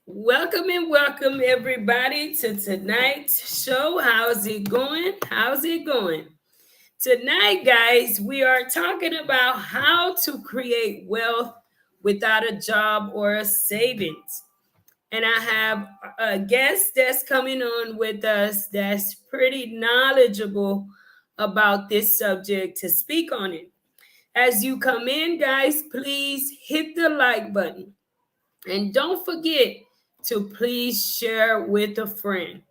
Welcome and welcome everybody to tonight's show. How's it going? How's it going? Tonight, guys, we are talking about how to create wealth without a job or a savings. And I have a guest that's coming on with us that's pretty knowledgeable about this subject to speak on it. As you come in, guys, please hit the like button. And don't forget to please share with a friend.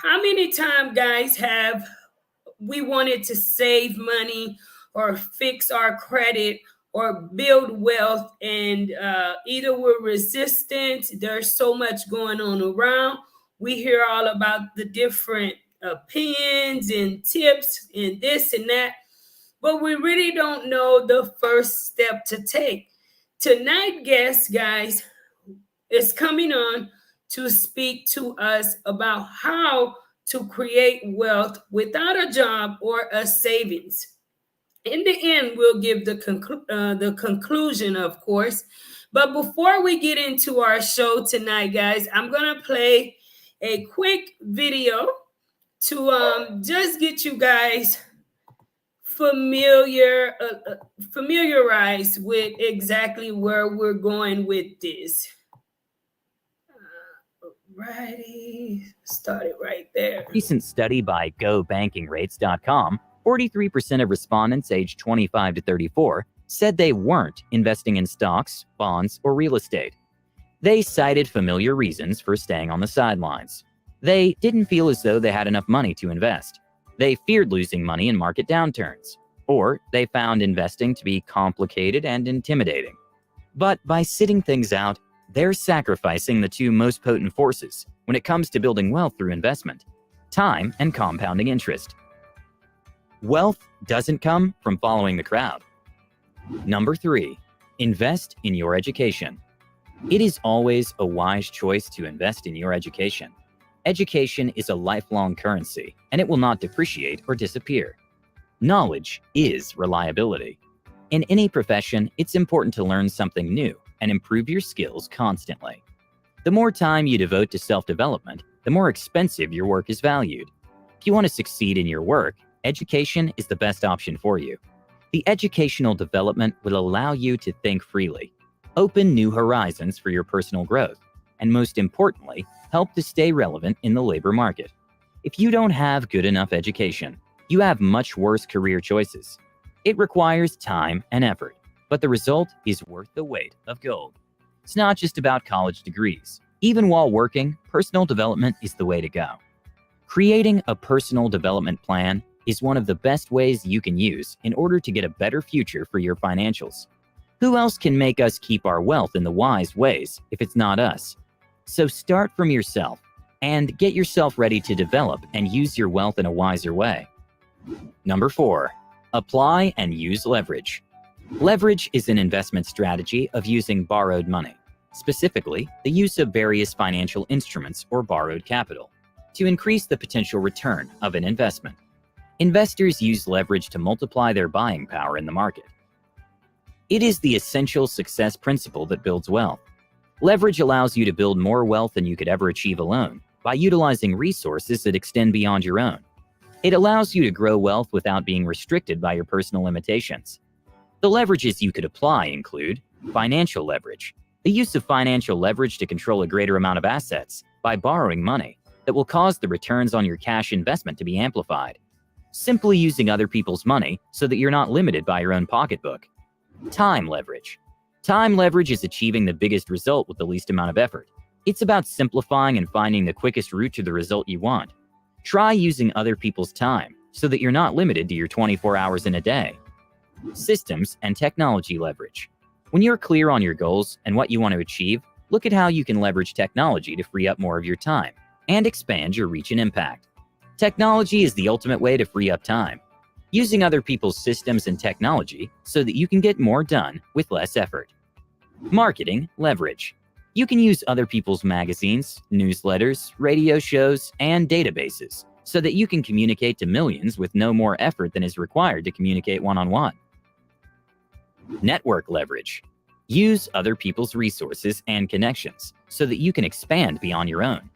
How many times, guys, have we wanted to save money or fix our credit or build wealth, and either we're resistant, there's so much going on around. We hear all about the different opinions and tips and this and that, but we really don't know the first step to take. Tonight, guest, guys, is coming on to speak to us about how to create wealth without a job or a savings. In the end, we'll give the conclusion, of course. But before we get into our show tonight, guys, I'm going to play a quick video to just get you guys familiarized with exactly where we're going with this. Righty, started right there. Recent study by GoBankingRates.com, 43% of respondents aged 25 to 34 said they weren't investing in stocks, bonds, or real estate. They cited familiar reasons for staying on the sidelines. They didn't feel as though they had enough money to invest. They feared losing money in market downturns, or they found investing to be complicated and intimidating. But by sitting things out, they're sacrificing the two most potent forces when it comes to building wealth through investment: time and compounding interest. Wealth doesn't come from following the crowd. Number 3, invest in your education. It is always a wise choice to invest in your education. Education is a lifelong currency, and it will not depreciate or disappear. Knowledge is reliability. In any profession, it's important to learn something new and improve your skills constantly. The more time you devote to self-development, the more expensive your work is valued. If you want to succeed in your work, education is the best option for you. The educational development will allow you to think freely, open new horizons for your personal growth, and most importantly, help to stay relevant in the labor market. If you don't have good enough education, you have much worse career choices. It requires time and effort, but the result is worth the weight of gold. It's not just about college degrees. Even while working, personal development is the way to go. Creating a personal development plan is one of the best ways you can use in order to get a better future for your financials. Who else can make us keep our wealth in the wise ways if it's not us? So start from yourself and get yourself ready to develop and use your wealth in a wiser way. Number 4, apply and use leverage. Leverage is an investment strategy of using borrowed money, specifically the use of various financial instruments or borrowed capital, to increase the potential return of an investment. Investors use leverage to multiply their buying power in the market. It is the essential success principle that builds wealth. Leverage allows you to build more wealth than you could ever achieve alone by utilizing resources that extend beyond your own. It allows you to grow wealth without being restricted by your personal limitations. The leverages you could apply include financial leverage, the use of financial leverage to control a greater amount of assets by borrowing money that will cause the returns on your cash investment to be amplified. Simply using other people's money so that you're not limited by your own pocketbook. Time leverage. Time leverage is achieving the biggest result with the least amount of effort. It's about simplifying and finding the quickest route to the result you want. Try using other people's time so that you're not limited to your 24 hours in a day. Systems and technology leverage. When you're clear on your goals and what you want to achieve, look at how you can leverage technology to free up more of your time and expand your reach and impact. Technology is the ultimate way to free up time. Using other people's systems and technology so that you can get more done with less effort. Marketing leverage. You can use other people's magazines, newsletters, radio shows, and databases so that you can communicate to millions with no more effort than is required to communicate one-on-one. Network leverage. Use other people's resources and connections so that you can expand beyond your own.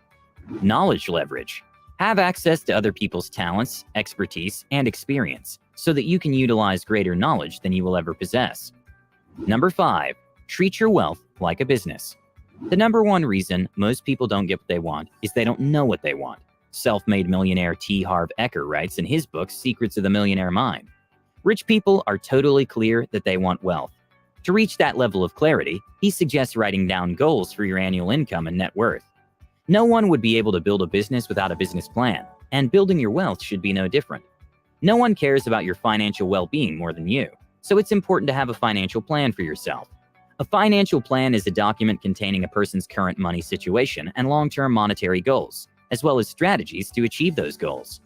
Knowledge leverage. Have access to other people's talents, expertise, and experience so that you can utilize greater knowledge than you will ever possess. Number 5, treat your wealth like a business. The number one reason most people don't get what they want is they don't know what they want. Self-made millionaire T. Harv Eker writes in his book, Secrets of the Millionaire Mind. Rich people are totally clear that they want wealth. To reach that level of clarity, he suggests writing down goals for your annual income and net worth. No one would be able to build a business without a business plan, and building your wealth should be no different. No one cares about your financial well-being more than you, so it's important to have a financial plan for yourself. A financial plan is a document containing a person's current money situation and long-term monetary goals, as well as strategies to achieve those goals.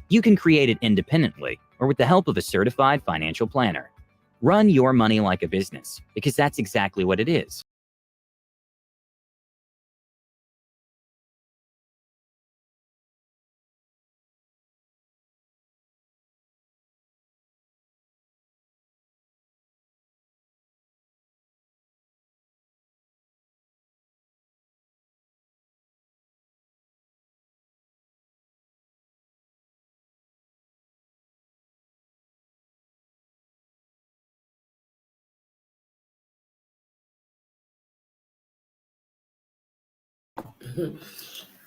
You can create it independently or with the help of a certified financial planner. Run your money like a business, because that's exactly what it is.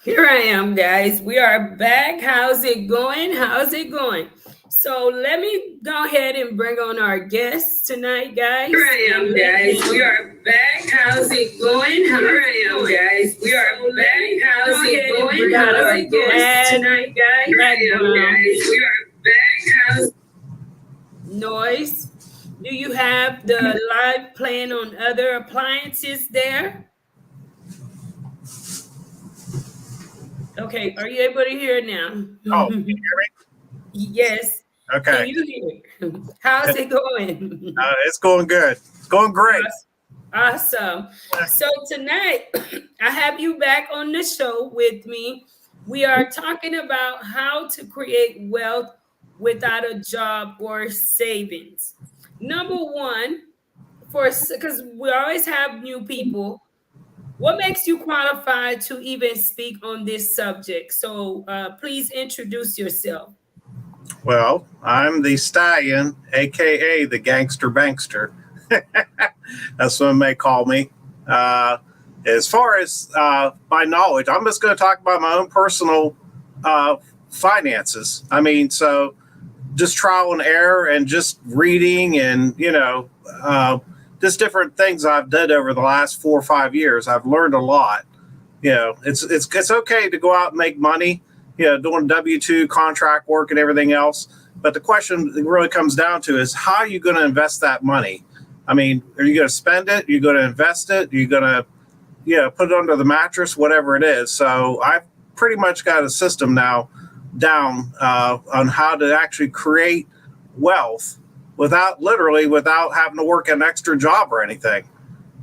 Here I am, guys. We are back. How's it going? How's it going? So let me go ahead and bring on our guests tonight, guys. Here I am, guys. We are back. How's it going? Here I am, guys. We are back. How's it going? How's it going tonight, guys? Here I am, guys. We are back. How's noise? Do you have the live playing on other appliances there? Okay, are you able to hear it now? Oh, can you hear me? Yes. Okay. Can you hear it? How's it going? It's going good. It's going great. Awesome. So tonight, I have you back on the show with me. We are talking about how to create wealth without a job or savings. Number one, because we always have new people, what makes you qualified to even speak on this subject? So please introduce yourself. Well, I'm the Stallion, aka the Gangster Bankster. That's what they call me. As far as my knowledge, I'm just going to talk about my own personal finances. I mean, so just trial and error and just reading and, just different things I've done over the last 4 or 5 years. I've learned a lot. It's okay to go out and make money, doing W-2 contract work and everything else. But the question really comes down to is how are you going to invest that money? I mean, are you going to spend it? Are you going to invest it? Are you going to, put it under the mattress, whatever it is? So I've pretty much got a system now down on how to actually create wealth without having to work an extra job or anything.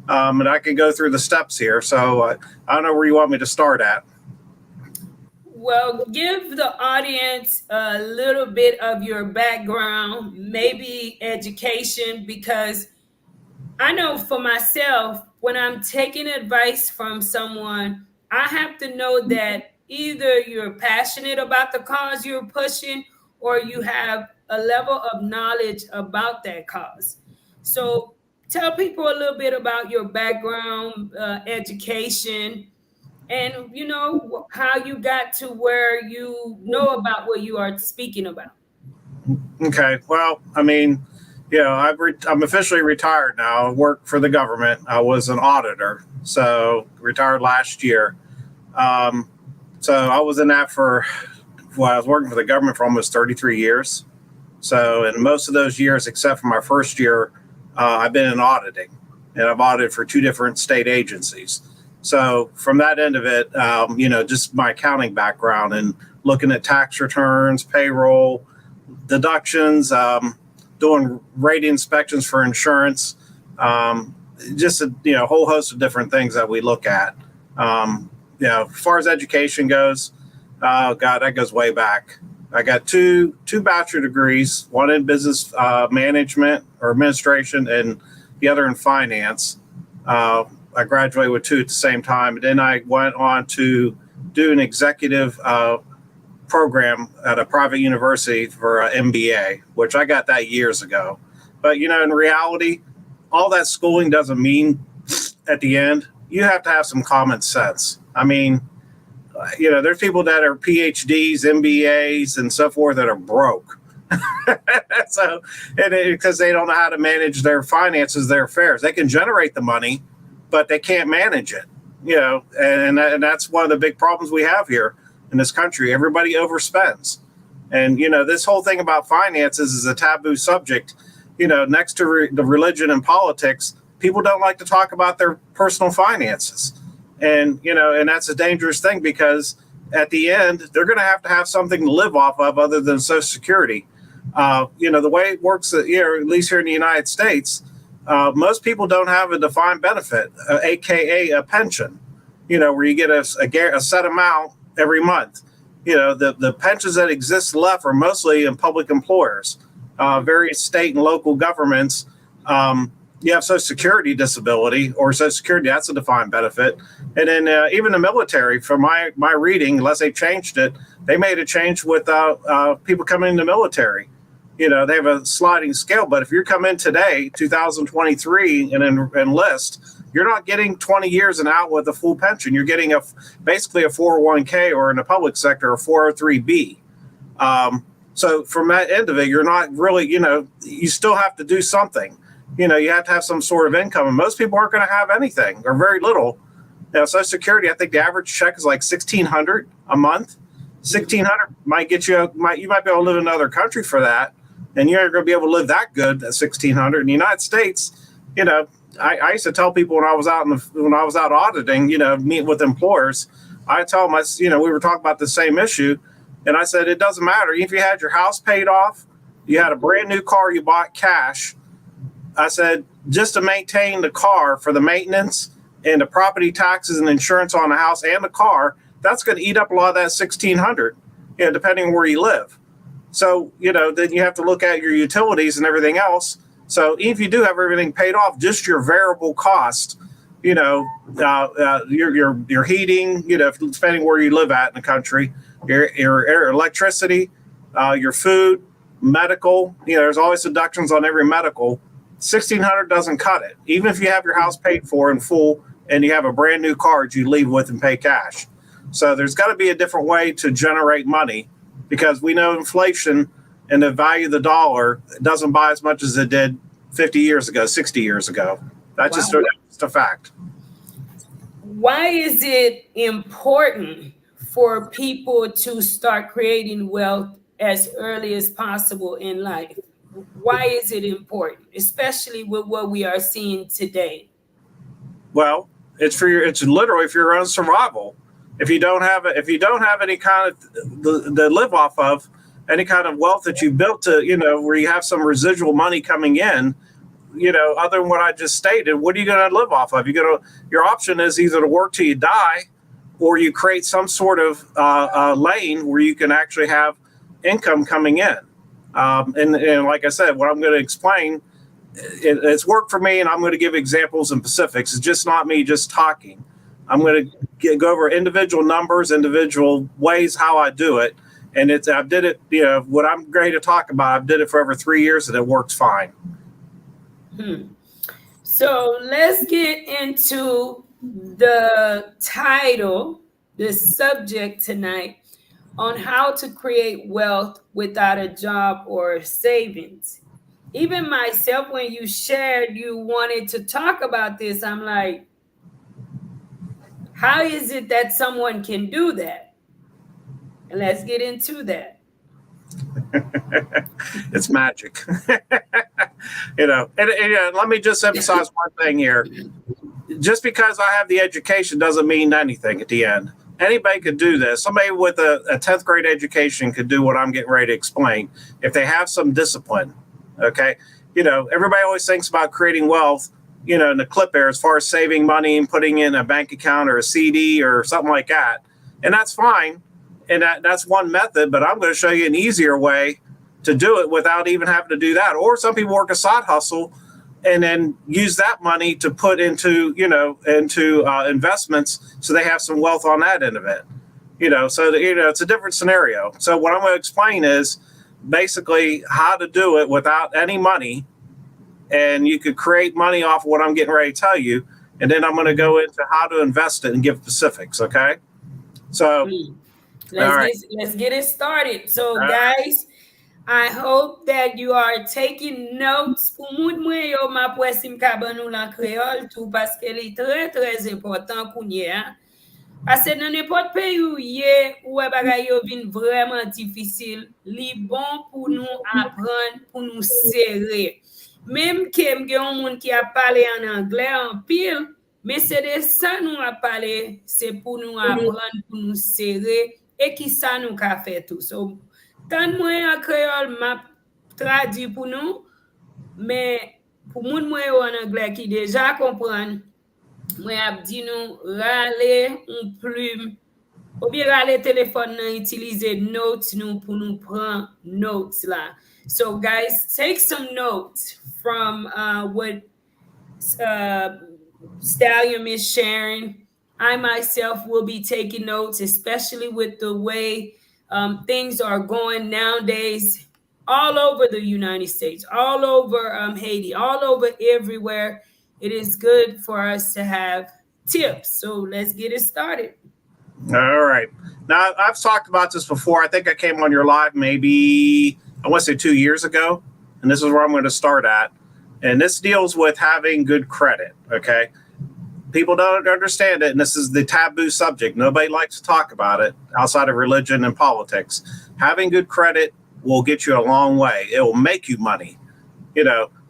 And I can go through the steps here. So I don't know where you want me to start at. Well, give the audience a little bit of your background, maybe education, because I know for myself, when I'm taking advice from someone, I have to know that either you're passionate about the cause you're pushing or you have a level of knowledge about that cause. So tell people a little bit about your background, education, and how you got to where you know about what you are speaking about. Okay. Well, I mean, I'm officially retired now. I work for the government. I was an auditor, so retired last year. So I was in that I was working for the government for almost 33 years. So in most of those years, except for my first year, I've been in auditing, and I've audited for 2 different state agencies. So from that end of it, just my accounting background and looking at tax returns, payroll, deductions, doing rate inspections for insurance, just a whole host of different things that we look at. As far as education goes, God, that goes way back. I got two bachelor degrees, one in business management or administration and the other in finance. I graduated with 2 at the same time. And then I went on to do an executive program at a private university for an MBA, which I got that years ago. But, in reality, all that schooling doesn't mean at the end. You have to have some common sense. I mean, there's people that are PhDs, MBAs, and so forth that are broke. So, because they don't know how to manage their finances, their affairs. They can generate the money, but they can't manage it. And that's one of the big problems we have here in this country. Everybody overspends. And, this whole thing about finances is a taboo subject. Next to the religion and politics, people don't like to talk about their personal finances. And, and that's a dangerous thing, because at the end, they're going to have something to live off of other than Social Security. The way it works, at least here in the United States, most people don't have a defined benefit, AKA a pension, where you get a set amount every month. The pensions that exist left are mostly in public employers, various state and local governments. You have Social Security disability, or Social Security, that's a defined benefit. And then even the military, from my reading, unless they changed it, they made a change with people coming in the military. They have a sliding scale, but if you're coming today, 2023, and enlist, you're not getting 20 years and out with a full pension. You're getting basically a 401k, or in the public sector, a 403b. So from that end of it, you're not really, you still have to do something. You have to have some sort of income, and most people aren't going to have anything, or very little. Social Security, I think the average check is like $1,600 a month. $1,600 might get you. You might be able to live in another country for that, and you're not going to be able to live that good at $1,600 in the United States. I used to tell people when I was out auditing, meet with employers, I tell them, we were talking about the same issue, and I said it doesn't matter if you had your house paid off, you had a brand new car you bought cash. I said, just to maintain the car for the maintenance and the property taxes and insurance on the house and the car, that's going to eat up a lot of that $1,600, depending on where you live. So, then you have to look at your utilities and everything else. So if you do have everything paid off, just your variable cost, your heating, depending where you live at in the country, your electricity, your food, medical, there's always deductions on every medical. $1,600 doesn't cut it. Even if you have your house paid for in full and you have a brand new car you leave with and pay cash. So there's got to be a different way to generate money, because we know inflation and the value of the dollar doesn't buy as much as it did 50 years ago, 60 years ago. That's just a fact. Why is it important for people to start creating wealth as early as possible in life? Why is it important, especially with what we are seeing today? Well, it's literally for your own survival. If you don't have any kind of to live off of, any kind of wealth that you built to, where you have some residual money coming in, other than what I just stated, what are you going to live off of? Your option is either to work till you die, or you create some sort of lane where you can actually have income coming in. And like I said, what I'm going to explain, it's worked for me, and I'm going to give examples and specifics. It's just not me just talking. I'm going to go over individual numbers, individual ways how I do it. And I did it, what I'm going to talk about, I did it for over 3 years, and it works fine. So let's get into the title, the subject tonight, on how to create wealth without a job or savings. Even myself, when you shared you wanted to talk about this, I'm like, how is it that someone can do that? And let's get into that. It's magic. And let me just emphasize one thing here. Just because I have the education doesn't mean anything at the end. Anybody could do this. Somebody with a 10th grade education could do what I'm getting ready to explain if they have some discipline. Okay. Everybody always thinks about creating wealth, in the clip there, as far as saving money and putting in a bank account or a CD or something like that. And that's fine. And that's one method, but I'm going to show you an easier way to do it without even having to do that. Or some people work a side hustle and then use that money to put into investments, so they have some wealth on that end of it. So it's a different scenario. So what I'm going to explain is basically how to do it without any money, and you could create money off of what I'm getting ready to tell you, and then I'm going to go into how to invest it and give specifics. Okay, so let's get it started. So guys, I hope that you are taking notes. Pour moun mwen yo ma pwesim ka ban nou lan kreol tout parce que li très important kounye. Parce que dans n'importe pays où où bagay yo vin vraiment difficile, li bon pour nous apprendre, pour nous serrer. Même que m'gen moun qui a parlé en anglais en pile, mais c'est de ça nous a parlé, c'est pour nous apprendre, pour nous serrer et qui ça nous ka fait tout. So, tant moi en créole m'a traduit pour nous, mais pour moun moi en anglais qui déjà comprend, moi ap dit nous rale un plume ou bien rale téléphone nan utiliser notes nous pour nous prendre notes là. So guys, take some notes from what Stallion is sharing. I myself will be taking notes, especially with the way things are going nowadays all over the United States, all over Haiti, all over everywhere. It is good for us to have tips. So let's get it started. All right. Now, I've talked about this before. I think I came on your live maybe, I want to say 2 years ago. And this is where I'm going to start at. And this deals with having good credit. Okay. People don't understand it. And this is the taboo subject. Nobody likes to talk about it outside of religion and politics. Having good credit will get you a long way. It will make you money.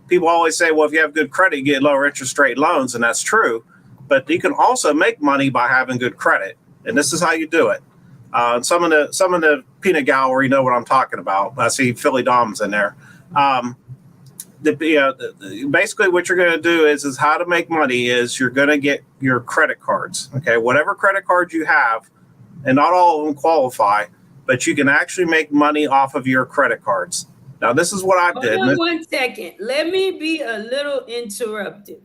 People always say, well, if you have good credit, you get lower interest rate loans. And that's true. But you can also make money by having good credit. And this is how you do it. Some of the peanut gallery know what I'm talking about. I see Philly Dom's in there. Basically what you're going to do is how to make money is you're going to get your credit cards. Okay. Whatever credit cards you have, and not all of them qualify, but you can actually make money off of your credit cards. Now, this is what I did. Hold on 1 second. Let me be a little interrupted.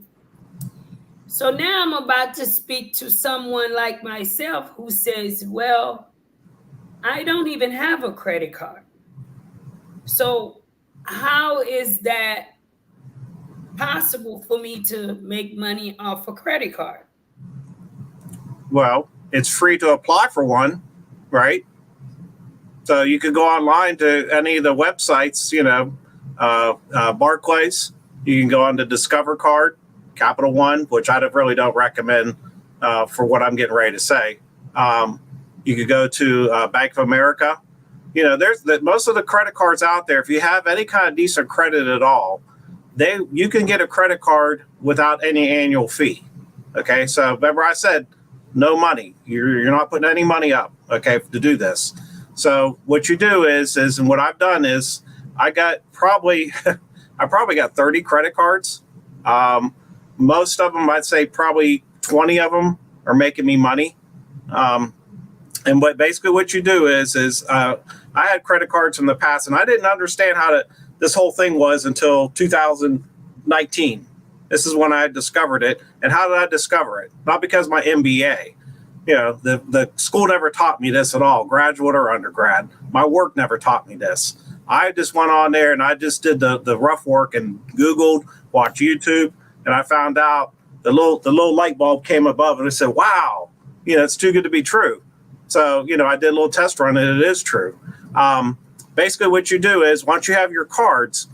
So now I'm about to speak to someone like myself who says, well, I don't even have a credit card. So how is that possible for me to make money off a credit card? Well, it's free to apply for one, right? So you could go online to any of the websites, Barclays. You can go on to Discover Card, Capital One, which I really don't recommend for what I'm getting ready to say. You could go to Bank of America. There's most of the credit cards out there. If you have any kind of decent credit at all, you can get a credit card without any annual fee. Okay, so remember I said no money. You're not putting any money up. Okay, to do this. So what you do is and what I've done is I probably got 30 credit cards. Most of them, I'd say probably 20 of them are making me money. And basically what you do is I had credit cards in the past, and I didn't understand how this whole thing was until 2019. This is when I discovered it. And how did I discover it? Not because my MBA. The school never taught me this at all, graduate or undergrad. My work never taught me this. I just went on there and I just did the rough work and Googled, watched YouTube, and I found out the little light bulb came above and I said, wow, it's too good to be true. So, I did a little test run and it is true. Basically what you do is once you have your cards,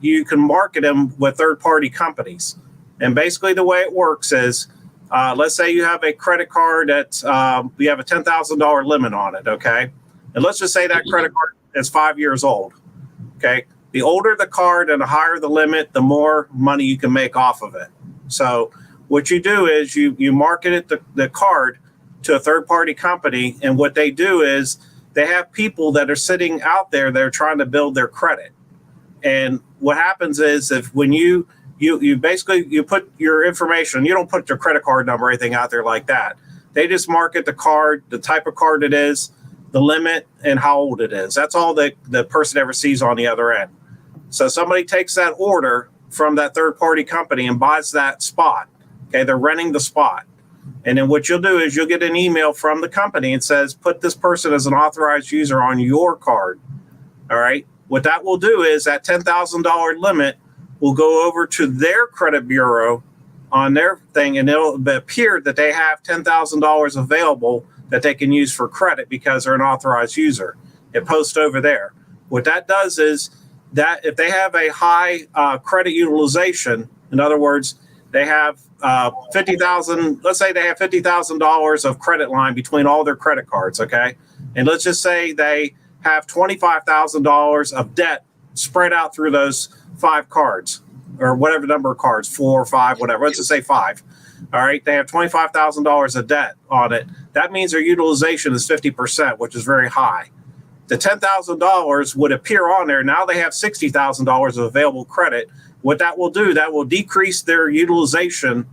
you can market them with third-party companies. And basically the way it works is, let's say you have a credit card that's, you have a $10,000 limit on it, okay? And let's just say that credit card is 5 years old, okay? The older the card and the higher the limit, the more money you can make off of it. So what you do is you market the card to a third-party company, and what they do is they have people that are sitting out there that are trying to build their credit. And what happens is if when you basically you put your information, you don't put your credit card number or anything out there like that. They just market the card, the type of card it is, the limit, and how old it is. That's all the person ever sees on the other end. So somebody takes that order from that third-party company and buys that spot. Okay, they're renting the spot. And then what you'll do is you'll get an email from the company and says, put this person as an authorized user on your card. All right. What that will do is that $10,000 limit will go over to their credit bureau on their thing, and it'll appear that they have $10,000 available that they can use for credit because they're an authorized user. It posts over there. What that does is that if they have a high credit utilization, in other words, they have 50,000. Let's say they have $50,000 of credit line between all their credit cards. Okay, and let's just say they have $25,000 of debt spread out through those 5 cards, or whatever number of cards, 4 or 5, whatever. Let's just say 5. All right, they have $25,000 of debt on it. That means their utilization is 50%, which is very high. The $10,000 would appear on there. Now they have $60,000 of available credit. What that will do, that will decrease their utilization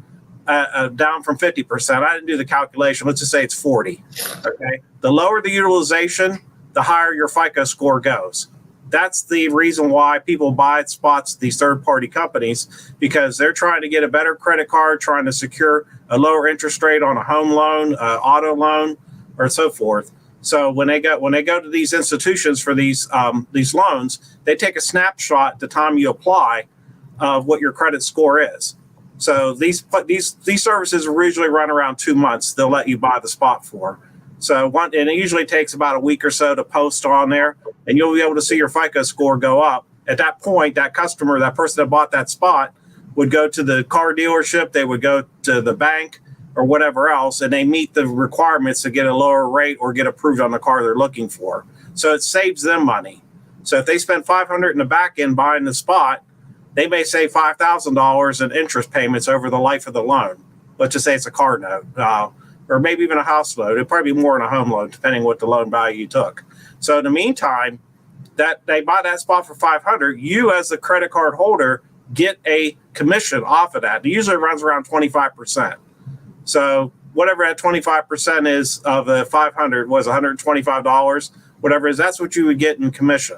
down from 50%. I didn't do the calculation. Let's just say it's 40. Okay. The lower the utilization, the higher your FICO score goes. That's the reason why people buy spots, these third-party companies, because they're trying to get a better credit card, trying to secure a lower interest rate on a home loan, auto loan, or so forth. So when they go to these institutions for these loans, they take a snapshot at the time you apply of what your credit score is. So these services usually run around 2 months. They'll let you buy the spot for. So and it usually takes about a week or so to post on there, and you'll be able to see your FICO score go up. At that point, that customer, that person that bought that spot, would go to the car dealership. They would go to the bank or whatever else, and they meet the requirements to get a lower rate or get approved on the car they're looking for. So it saves them money. So if they spend $500 in the back end buying the spot, they may save $5,000 in interest payments over the life of the loan. Let's just say it's a car note, or maybe even a house loan. It'd probably be more than a home loan, depending on what the loan value you took. So in the meantime, that they buy that spot for $500, you as the credit card holder get a commission off of that. It usually runs around 25%. So whatever that 25% is of the 500 was $125, whatever it is, that's what you would get in commission.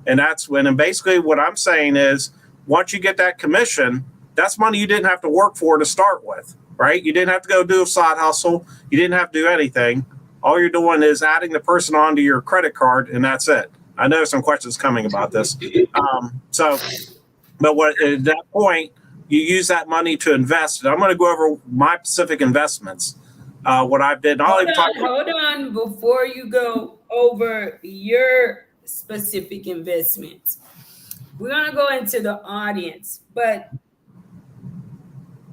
And that's when, and basically what I'm saying is, once you get that commission, that's money you didn't have to work for to start with, right? You didn't have to go do a side hustle. You didn't have to do anything. All you're doing is adding the person onto your credit card, and that's it. I know some questions coming about this. But at that point, you use that money to invest. And I'm going to go over my specific investments, what I've did. Hold on, before you go over your specific investments. We're going to go into the audience, but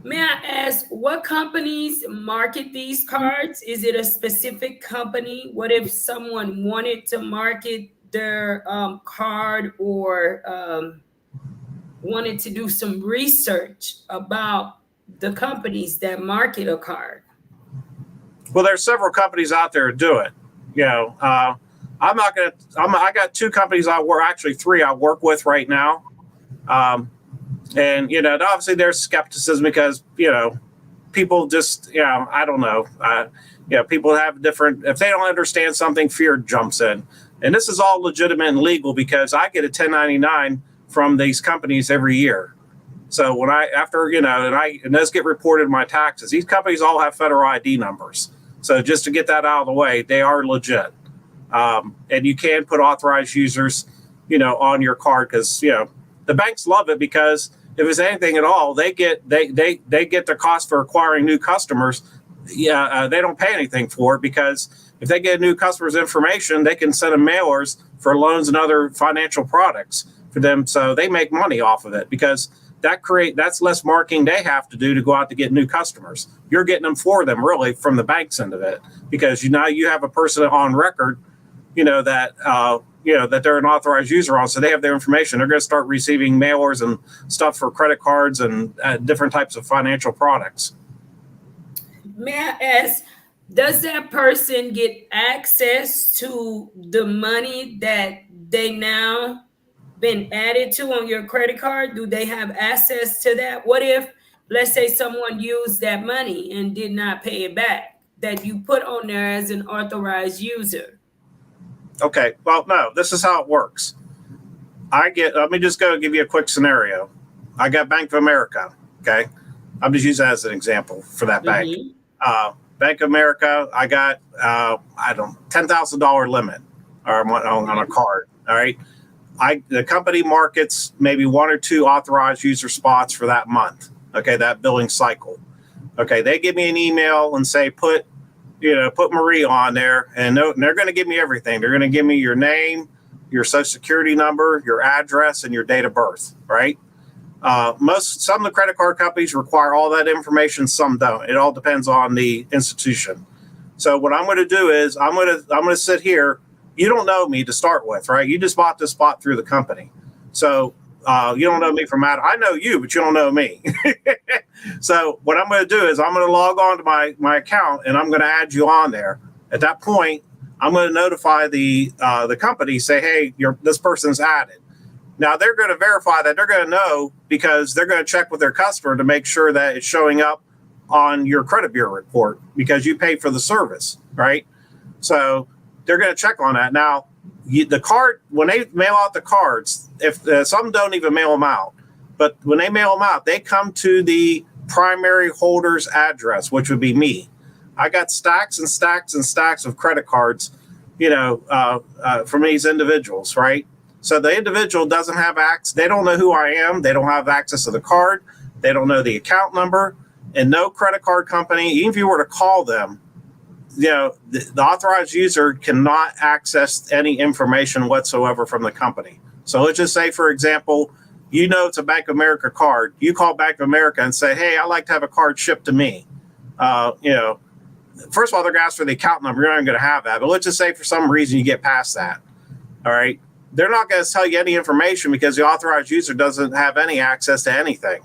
may I ask, what companies market these cards? Is it a specific company? What if someone wanted to market their card, or wanted to do some research about the companies that market a card? Well, there's several companies out there to do it. You know, I got 2 companies actually 3 I work with right now. And, you know, obviously there's skepticism because, you know, people just, you know, I don't know. People have different, if they don't understand something, fear jumps in. And this is all legitimate and legal because I get a 1099 from these companies every year. So when and those get reported in my taxes, these companies all have federal ID numbers. So just to get that out of the way, they are legit. And you can put authorized users, you know, on your card because, you know, the banks love it because if it's anything at all, they get the cost for acquiring new customers. They don't pay anything for it because if they get new customers' information, they can send them mailers for loans and other financial products for them. So they make money off of it because that's less marketing they have to do to go out to get new customers. You're getting them for them really from the bank's end of it because you have a person on record, that they're an authorized user on, so they have their information. They're going to start receiving mailers and stuff for credit cards and different types of financial products. May I ask, does that person get access to the money that they now been added to on your credit card? Do they have access to that? What if, let's say, someone used that money and did not pay it back that you put on there as an authorized user? Okay, well, no, this is how it works. Let me just go give you a quick scenario. I got Bank of America. Okay. I'm just using that as an example for that bank. Bank of America, I got, $10,000 limit on a card. All right. The company markets maybe one or two authorized user spots for that month. Okay. That billing cycle. Okay. They give me an email and say, put Marie on there, and they're going to give me everything. They're going to give me your name, your social security number, your address, and your date of birth. Right. Some of the credit card companies require all that information. Some don't. It all depends on the institution. So what I'm going to do is I'm going to sit here. You don't know me to start with, right? You just bought this spot through the company. So you don't know me from Adam. I know you, but you don't know me. So what I'm going to do is I'm going to log on to my account, and I'm going to add you on there. At that point, I'm going to notify the company, say, hey, this person's added. Now they're going to verify that. They're going to know because they're going to check with their customer to make sure that it's showing up on your credit bureau report because you paid for the service, right? So they're going to check on that. Now, the card, when they mail out the cards, if some don't even mail them out, but when they mail them out, they come to the primary holder's address, which would be me. I got stacks and stacks and stacks of credit cards, from these individuals, right? So the individual doesn't have access. They don't know who I am. They don't have access to the card. They don't know the account number. And no credit card company, even if you were to call them, the authorized user cannot access any information whatsoever from the company. So let's just say, for example, it's a Bank of America card. You call Bank of America and say, hey, I'd like to have a card shipped to me. First of all, they're going to ask for the account number. You're not even going to have that. But let's just say for some reason you get past that. All right. They're not going to tell you any information because the authorized user doesn't have any access to anything.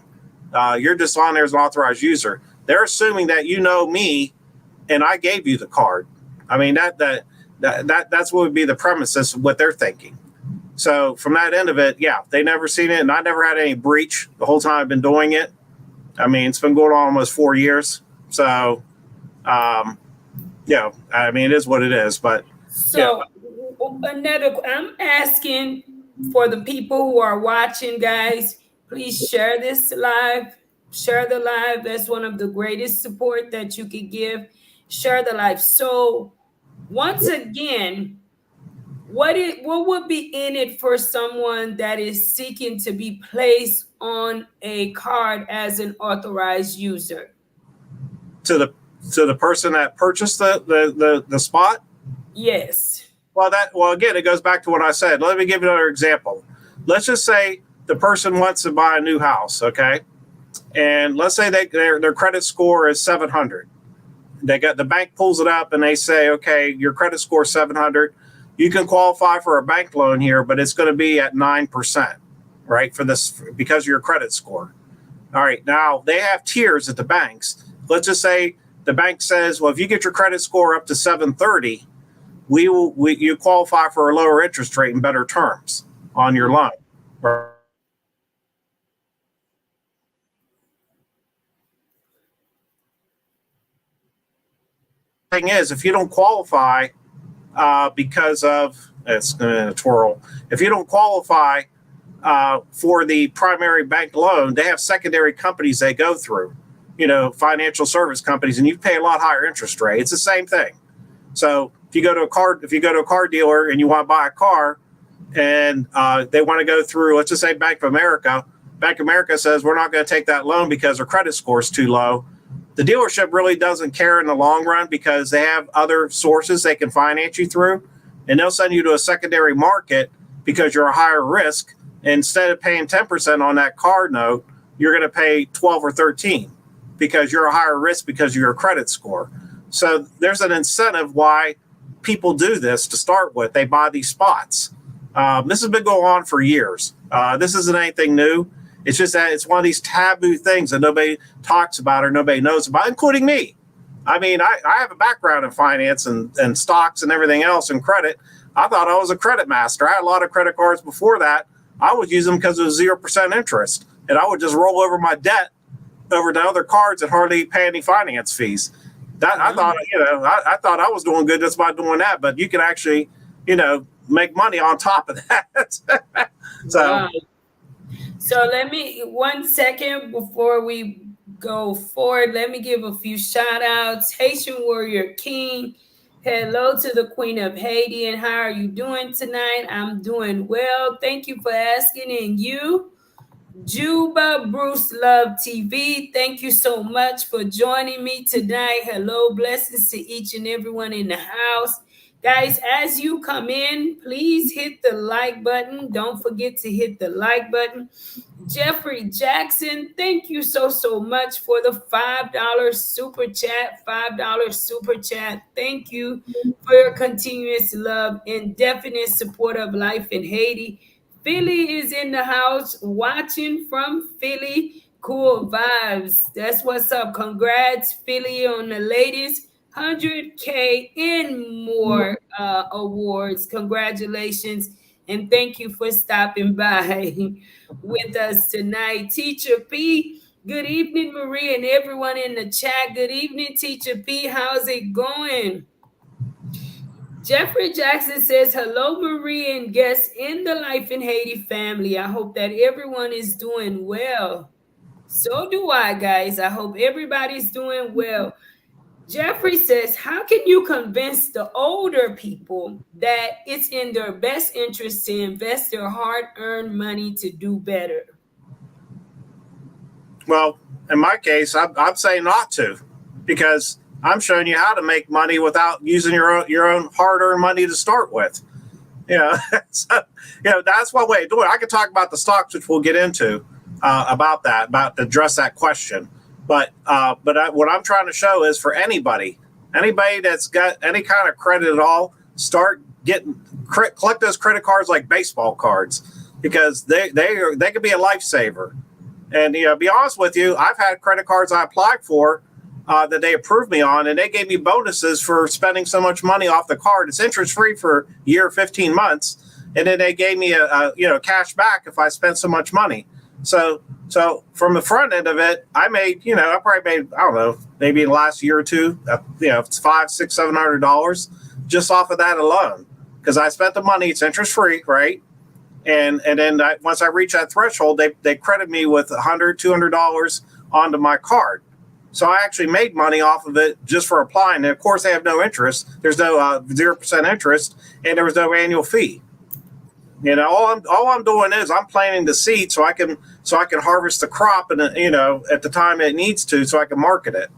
You're just on there as an authorized user. They're assuming that you know me and I gave you the card. I mean, that's what would be the premises of what they're thinking. So from that end of it, yeah, they never seen it, and I never had any breach the whole time I've been doing it. I mean, it's been going on almost 4 years. So, I mean, it is what it is. But so, I'm asking for the people who are watching, guys, please share this live. Share the live. That's one of the greatest support that you could give. Share the live. So, once again, what would be in it for someone that is seeking to be placed on a card as an authorized user? To the person that purchased the spot? Yes. Well, again, it goes back to what I said. Let me give you another example. Let's just say the person wants to buy a new house, okay? And let's say their credit score is 700. The bank pulls it up and they say, okay, your credit score is 700. You can qualify for a bank loan here, but it's going to be at 9%, right? For this, because of your credit score. All right. Now they have tiers at the banks. Let's just say the bank says, well, if you get your credit score up to 730, you qualify for a lower interest rate and better terms on your loan. Right? Thing is, if you don't qualify because of it's going to twirl, if you don't qualify for the primary bank loan, they have secondary companies they go through, financial service companies, and you pay a lot higher interest rate. It's the same thing. So if you go to a car dealer and you want to buy a car, and they want to go through, let's just say Bank of America. Bank of America says we're not going to take that loan because their credit score is too low. The dealership really doesn't care in the long run because they have other sources they can finance you through, and they'll send you to a secondary market because you're a higher risk. Instead of paying 10% on that card note, you're going to pay 12 or 13 because you're a higher risk because of your credit score. So there's an incentive why people do this to start with. They buy these spots. This has been going on for years. This isn't anything new. It's just that it's one of these taboo things that nobody talks about or nobody knows about, including me. I mean, I have a background in finance and stocks and everything else and credit. I thought I was a credit master. I had a lot of credit cards before that. I would use them because it was 0% interest. And I would just roll over my debt over to other cards and hardly pay any finance fees. I thought I was doing good just by doing that. But you can actually, make money on top of that. So. Wow. So let me 1 second before we go forward. Let me give a few shout outs. Haitian Warrior King. Hello to the Queen of Haiti. And how are you doing tonight? I'm doing well. Thank you for asking. And you, Juba Bruce Love TV. Thank you so much for joining me tonight. Hello, blessings to each and everyone in the house. Guys, as you come in, please hit the like button. Don't forget to hit the like button. Jeffrey Jackson, thank you so much for the $5 super chat. $5 super chat. Thank you for your continuous love and definite support of life in Haiti. Philly is in the house watching from Philly. Cool vibes. That's what's up. Congrats, Philly, on the latest 100K and more awards. Congratulations. And thank you for stopping by with us tonight. Teacher P, good evening, Marie, and everyone in the chat. Good evening, Teacher P. How's it going? Jeffrey Jackson says, hello, Marie, and guests in the Life in Haiti family. I hope that everyone is doing well. So do I, guys. I hope everybody's doing well. Jeffrey says, how can you convince the older people that it's in their best interest to invest their hard-earned money to do better? Well, in my case, I'm saying not to, because I'm showing you how to make money without using your own hard-earned money to start with. So, that's one way to do it. I could talk about the stocks, which we'll get into about to address that question. But what I'm trying to show is for anybody that's got any kind of credit at all, start collect those credit cards like baseball cards, because they could be a lifesaver. And be honest with you, I've had credit cards I applied for that they approved me on, and they gave me bonuses for spending so much money off the card. It's interest free for a year, 15 months, and then they gave me a cash back if I spent so much money. So from the front end of it, I made, I probably made, I don't know, maybe in the last year or two, it's $500, $600, $700 just off of that alone, because I spent the money. It's interest free, right? And then once I reach that threshold, they credit me with $100, $200 onto my card. So I actually made money off of it just for applying. And of course, they have no interest. There's no 0% interest, and there was no annual fee. All I'm doing is I'm planting the seed so I can harvest the crop, and at the time it needs to, so I can market it.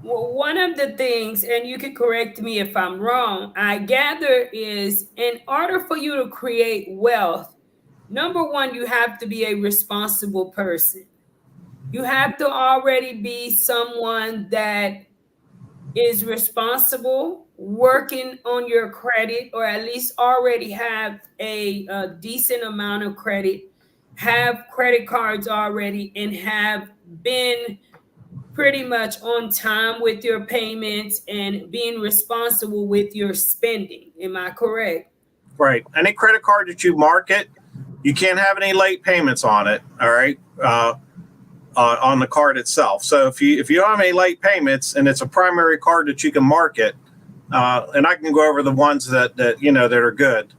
Well, one of the things, and you can correct me if I'm wrong, I gather is in order for you to create wealth, number one, you have to be a responsible person. You have to already be someone that is responsible, working on your credit, or at least already have a decent amount of credit, have credit cards already, and have been pretty much on time with your payments and being responsible with your spending. Am I correct? Right. Any credit card that you market, you can't have any late payments on it. All right. On the card itself. So if you don't have any late payments and it's a primary card that you can market, and I can go over the ones that are good,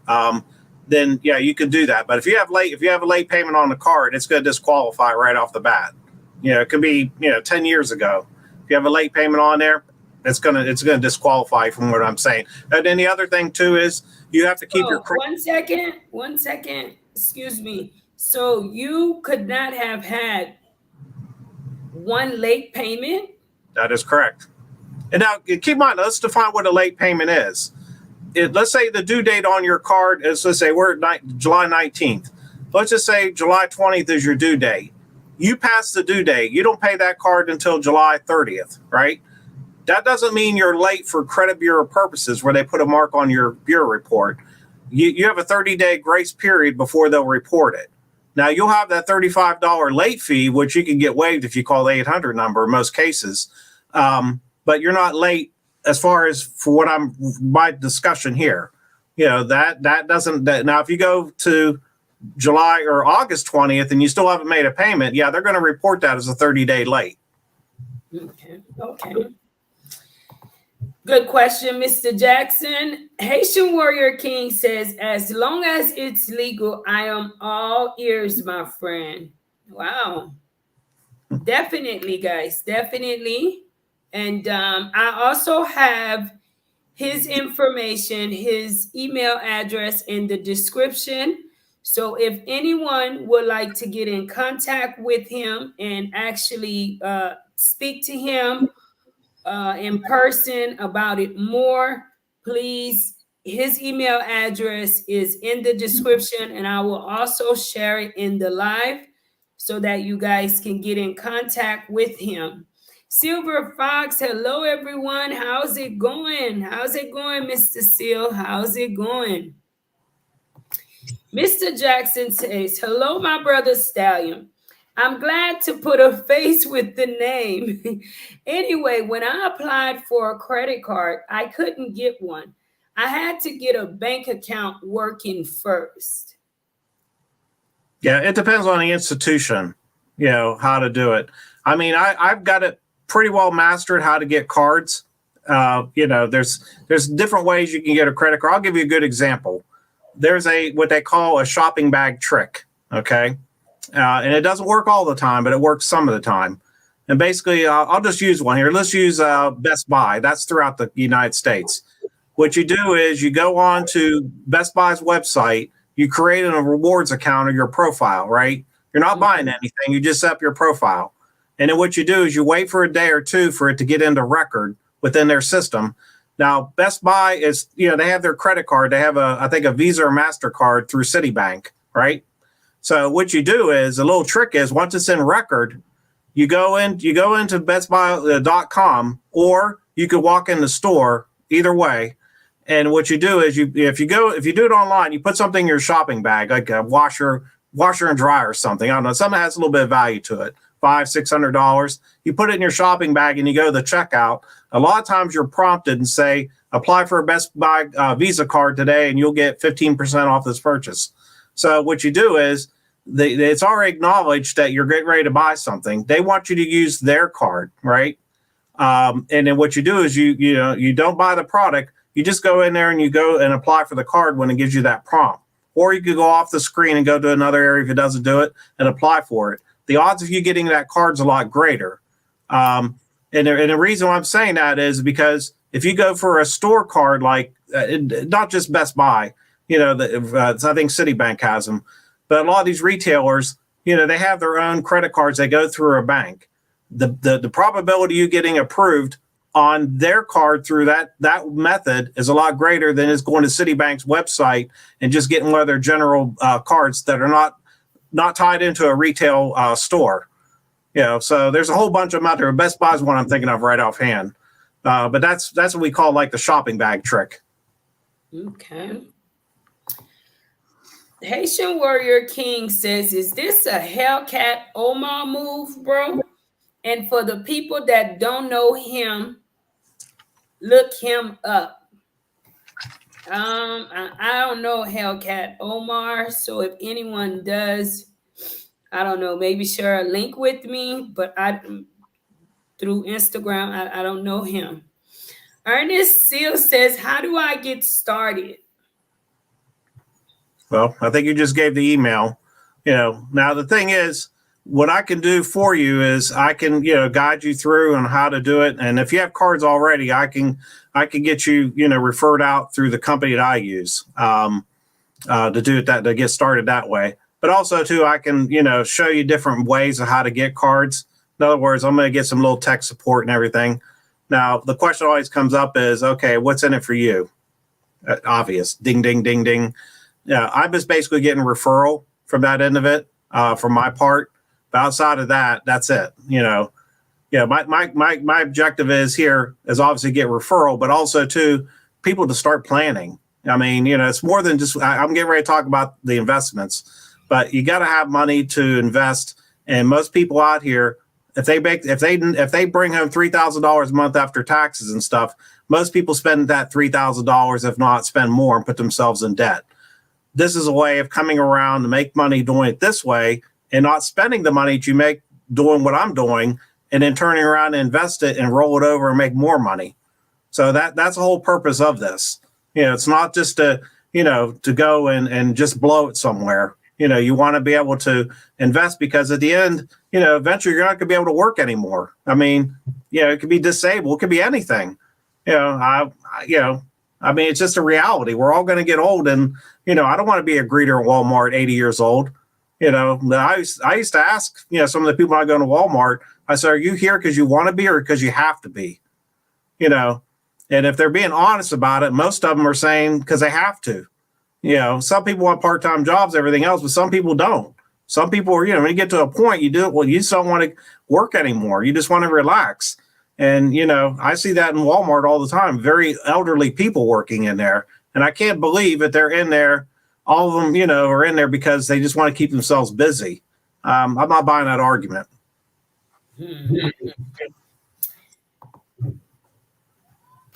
then yeah, you can do that. But if you have a late payment on the card, it's going to disqualify right off the bat. It could be 10 years ago. If you have a late payment on there, it's gonna disqualify from what I'm saying. And then the other thing too is you have to keep your 1 second. Excuse me. So you could not have had one late payment? That is correct. And now keep in mind, let's define what a late payment is. Let's say the due date on your card is, let's say we're at July 19th. Let's just say July 20th is your due date. You pass the due date. You don't pay that card until July 30th, right? That doesn't mean you're late for credit bureau purposes where they put a mark on your bureau report. You have a 30-day grace period before they'll report it. Now, you'll have that $35 late fee, which you can get waived if you call the 800 number in most cases. But you're not late as far as for my discussion here. That doesn't. Now, if you go to July or August 20th and you still haven't made a payment, yeah, they're going to report that as a 30-day late. Okay. Good question, Mr. Jackson. Haitian Warrior King says, as long as it's legal, I am all ears, my friend. Wow. Definitely, guys. Definitely. And I also have his information, his email address in the description. So if anyone would like to get in contact with him and actually speak to him in person about it more, please, his email address is in the description, and I will also share it in the live so that you guys can get in contact with him. Silver Fox, hello everyone. How's it going? How's it going, Mr. Seal? How's it going? Mr. Jackson says, hello, my brother Stallion. I'm glad to put a face with the name. Anyway, when I applied for a credit card, I couldn't get one. I had to get a bank account working first. Yeah, it depends on the institution, how to do it. I mean, I've got it pretty well mastered how to get cards. There's different ways you can get a credit card. I'll give you a good example. There's what they call a shopping bag trick, okay? And it doesn't work all the time, but it works some of the time. And basically, I'll just use one here. Let's use Best Buy. That's throughout the United States. What you do is you go on to Best Buy's website, you create a rewards account or your profile, right? You're not buying anything. You just set up your profile. And then what you do is you wait for a day or two for it to get into record within their system. Now, Best Buy is, they have their credit card. They have I think a Visa or MasterCard through Citibank, right? So what you do is, a little trick is, once it's in record, you go into bestbuy.com, or you could walk in the store, either way. And what you do is, if you do it online, you put something in your shopping bag, like a washer and dryer or something. I don't know, something that has a little bit of value to it, $500-$600. You put it in your shopping bag and you go to the checkout. A lot of times you're prompted and say, apply for a Best Buy Visa card today, and you'll get 15% off this purchase. So what you do is, it's already acknowledged that you're getting ready to buy something. They want you to use their card, right? And then what you do is you don't buy the product. You just go in there and you go and apply for the card when it gives you that prompt. Or you could go off the screen and go to another area if it doesn't do it and apply for it. The odds of you getting that card's a lot greater. And the reason why I'm saying that is because if you go for a store card, like not just Best Buy, I think Citibank has them, but a lot of these retailers, they have their own credit cards. They go through a bank. The probability of you getting approved on their card through that method is a lot greater than is going to Citibank's website and just getting one of their general cards that are not tied into a retail store. So there's a whole bunch of them out there. Best Buy is one I'm thinking of right offhand. But that's what we call like the shopping bag trick. Okay. Haitian Warrior King says, is this a Hellcat Omar move, bro? And for the people that don't know him, look him up. I don't know Hellcat Omar, so if anyone does, I don't know, maybe share a link with me, but through Instagram, I don't know him. Ernest Seal says, how do I get started? Well, I think you just gave the email. Now the thing is, what I can do for you is I can, guide you through on how to do it. And if you have cards already, I can get you, referred out through the company that I use to do it, to get started that way. But also too, I can, show you different ways of how to get cards. In other words, I'm going to get some little tech support and everything. Now, the question always comes up is, okay, what's in it for you? Obvious. Ding, ding, ding, ding. Yeah, I'm just basically getting referral from that end of it, from my part. But outside of that, that's it. My objective is obviously get referral, but also too, people to start planning. I mean, it's more than just. I'm getting ready to talk about the investments, but you got to have money to invest. And most people out here, if they bring home $3,000 a month after taxes and stuff, most people spend that $3,000, if not spend more, and put themselves in debt. This is a way of coming around to make money doing it this way and not spending the money that you make doing what I'm doing and then turning around and invest it and roll it over and make more money. So that's the whole purpose of this. It's not just to go and just blow it somewhere. You want to be able to invest, because at the end, eventually you're not going to be able to work anymore. I mean, it could be disabled, it could be anything. I mean, it's just a reality. We're all going to get old, and I don't want to be a greeter at Walmart, 80 years old. I used to ask, some of the people I go to Walmart, I said, "Are you here because you want to be, or because you have to be?" And if they're being honest about it, most of them are saying because they have to. Some people want part-time jobs, everything else, but some people don't. Some people are, when you get to a point, you do it. Well, you just don't want to work anymore. You just want to relax. And, I see that in Walmart all the time, very elderly people working in there. And I can't believe that they're in there. All of them, are in there because they just want to keep themselves busy. I'm not buying that argument.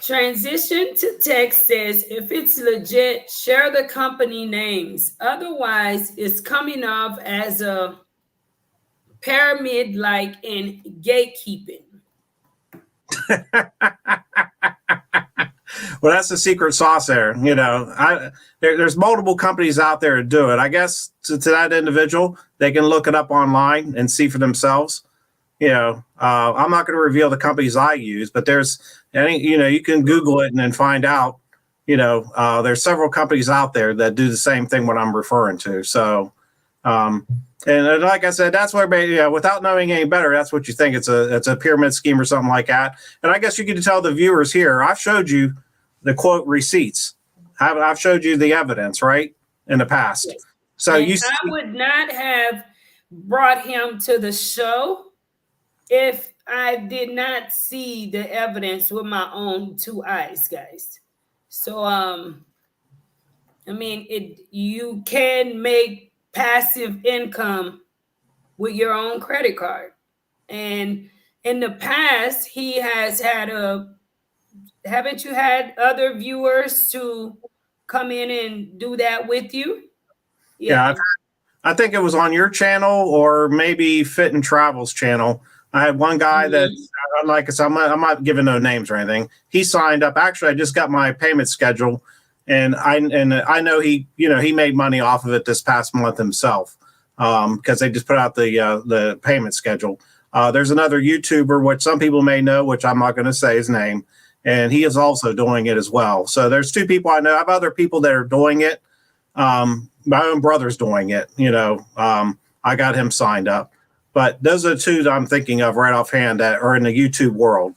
Transition to text says, if it's legit, share the company names. Otherwise, it's coming off as a pyramid like in gatekeeping. Well, that's the secret sauce there. There's multiple companies out there to do it. I guess to that individual, they can look it up online and see for themselves. I'm not going to reveal the companies I use, but there's you can Google it and then find out. There's several companies out there that do the same thing what I'm referring to. So, and like I said, that's what everybody, without knowing any better, that's what you think. It's a pyramid scheme or something like that. And I guess you can tell the viewers here, I've showed you the quote receipts. I've showed you the evidence, right, in the past. Yes. So I would not have brought him to the show if I did not see the evidence with my own two eyes, guys. So, I mean, you can make passive income with your own credit card. And in the past, he has had haven't you had other viewers to come in and do that with you? Yeah, I think it was on your channel or maybe Fit and Travel's channel. I had one guy that, like I said, I'm not giving no names or anything. He signed up. Actually, I just got my payment schedule, and I know he made money off of it this past month himself, because they just put out the payment schedule. There's another YouTuber, which some people may know, which I'm not going to say his name, and he is also doing it as well. So there's two people I know. I have other people that are doing it. My own brother's doing it. I got him signed up. But those are the two that I'm thinking of right offhand that are in the YouTube world.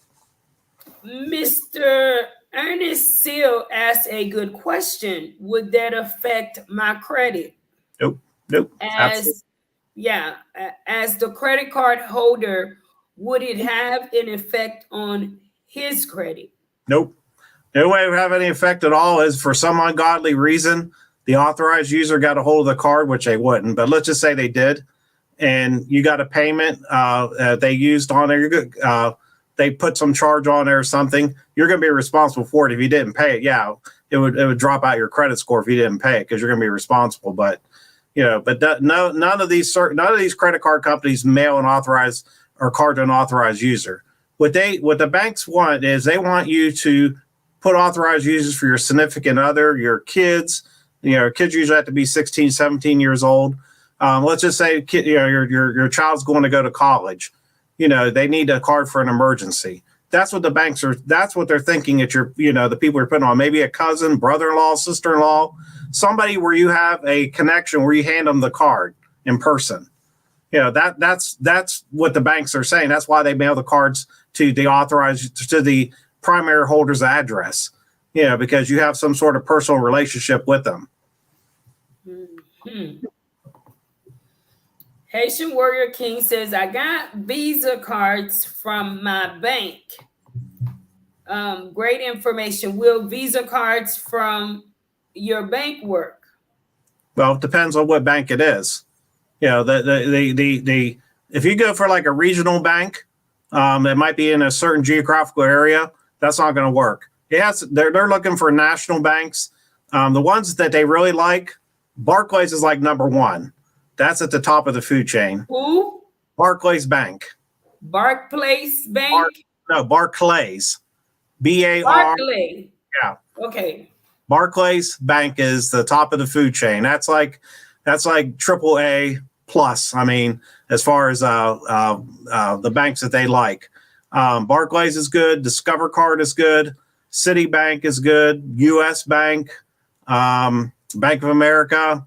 Mr. Ernest Seal asked a good question. Would that affect my credit? Nope. As the credit card holder, would it have an effect on his credit? Nope. The only way it would have any effect at all is for some ungodly reason, the authorized user got a hold of the card, which they wouldn't. But let's just say they did. And you got a payment they used on there. They put some charge on there or something. You're going to be responsible for it if you didn't pay it. Yeah, it would drop out your credit score if you didn't pay it because you're going to be responsible. But none of these credit card companies mail an authorized or card to an authorized user. What the banks want is they want you to put authorized users for your significant other, your kids. Kids usually have to be 16, 17 years old. Let's just say your child's going to go to college. They need a card for an emergency. That's what the banks are. That's what they're thinking at the people you're putting on. Maybe a cousin, brother-in-law, sister-in-law, somebody where you have a connection where you hand them the card in person. That's what the banks are saying. That's why they mail the cards to the primary holder's address. Because you have some sort of personal relationship with them. Mm-hmm. Haitian Warrior King says, I got Visa cards from my bank. Great information. Will Visa cards from your bank work? Well, it depends on what bank it is. If you go for like a regional bank, that might be in a certain geographical area, that's not going to work. Yes, they're looking for national banks. The ones that they really like, Barclays is like number one. That's at the top of the food chain. Who? Barclays Bank. Barclays Bank? Barclays. BAR. Barclay. Yeah. Okay. Barclays Bank is the top of the food chain. That's like triple A plus. I mean, as far as the banks that they like, Barclays is good. Discover Card is good. Citibank is good. U.S. Bank, Bank of America.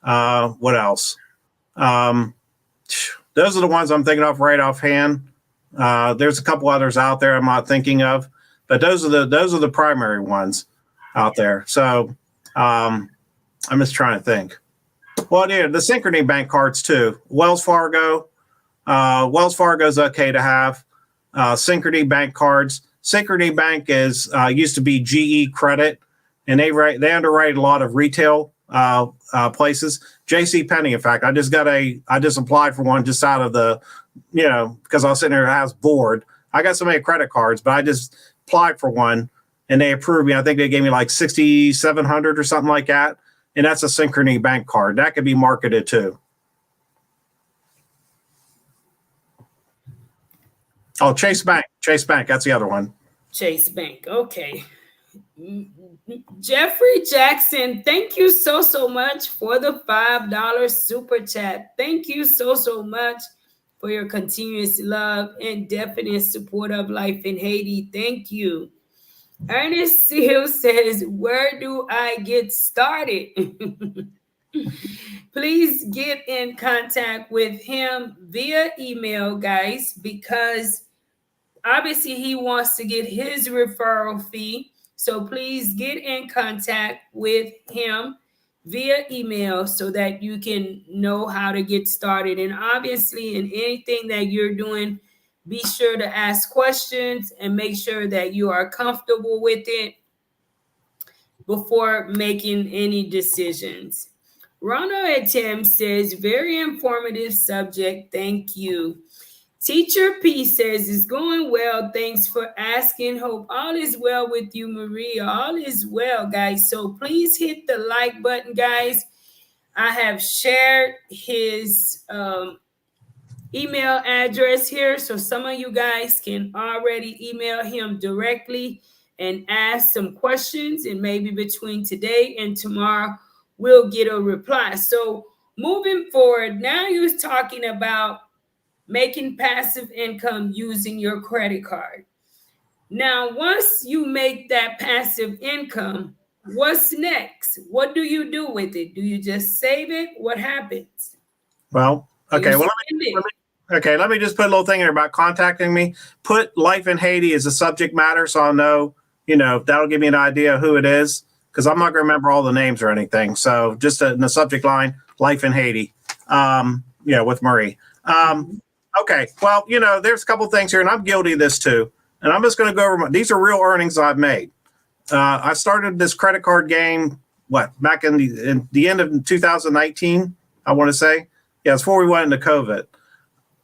What else? Those are the ones I'm thinking of right offhand. There's a couple others out there I'm not thinking of, but those are the primary ones out there. So I'm just trying to think. Well, yeah, the Synchrony Bank cards too. Wells Fargo is okay to have. Synchrony Bank cards. Synchrony Bank is used to be GE Credit, and they underwrite a lot of retail places. J.C. Penney, in fact, I just applied for one just out of the, because I was sitting there, I was bored. I got so many credit cards, but I just applied for one, and they approved me. I think they gave me like 6,700 or something like that, and that's a Synchrony Bank card. That could be marketed too. Oh, Chase Bank. That's the other one. Chase Bank. Okay. Jeffrey Jackson, thank you so much for the $5 super chat. Thank you so much for your continuous love and definite support of Life in Haiti. Thank you. Ernest Seal says, where do I get started? Please get in contact with him via email, guys, because obviously he wants to get his referral fee. So please get in contact with him via email so that you can know how to get started. And obviously, in anything that you're doing, be sure to ask questions and make sure that you are comfortable with it before making any decisions. Ronald Atem says, very informative subject. Thank you. Teacher P says, it's going well. Thanks for asking. Hope all is well with you, Maria. All is well, guys. So please hit the like button, guys. I have shared his email address here, so some of you guys can already email him directly and ask some questions, and maybe between today and tomorrow, we'll get a reply. So moving forward, now you're talking about making passive income using your credit card. Now, once you make that passive income, what's next? What do you do with it? Do you just save it? What happens? Well, okay. Well, let me just put a little thing here about contacting me. Put Life in Haiti as a subject matter, so I'll know, that'll give me an idea of who it is, because I'm not going to remember all the names or anything. So just in the subject line, Life in Haiti, with Marie. Okay, well, there's a couple things here, and I'm guilty of this too. And I'm just going to go over these are real earnings I've made. I started this credit card game, back in the end of 2019, I want to say. Yeah, it's before we went into COVID.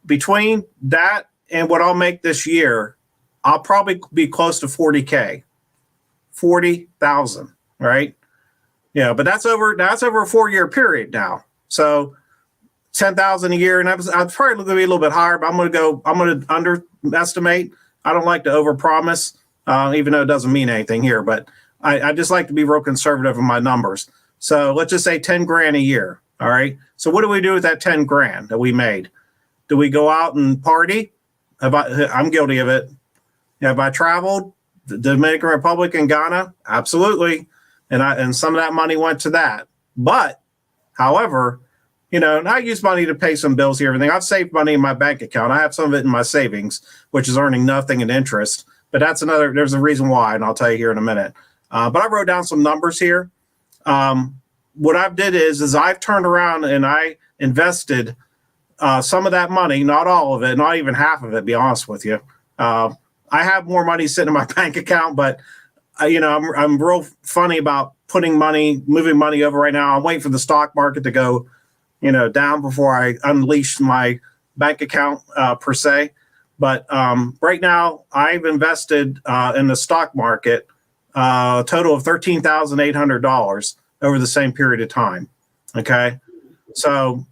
Between that and what I'll make this year, I'll probably be close to 40K, 40,000, right? Yeah, but that's over a 4-year period now. So 10,000 a year, and I'm probably going to be a little bit higher, but I'm going to underestimate. I don't like to overpromise, even though it doesn't mean anything here, but I just like to be real conservative in my numbers. So let's just say 10 grand a year. All right. So what do we do with that 10 grand that we made? Do we go out and party? I'm guilty of it. Have I traveled the Dominican Republic and Ghana? Absolutely. And some of that money went to that. But however, and I use money to pay some bills here, everything. I've saved money in my bank account. I have some of it in my savings, which is earning nothing in interest. But there's a reason why, and I'll tell you here in a minute. But I wrote down some numbers here. What I've did is I've turned around and I invested some of that money, not all of it, not even half of it, be honest with you. I have more money sitting in my bank account, but I'm real funny about moving money over right now. I'm waiting for the stock market to go down before I unleash my bank account per se. But right now, I've invested in the stock market a total of $13,800 over the same period of time. Okay. So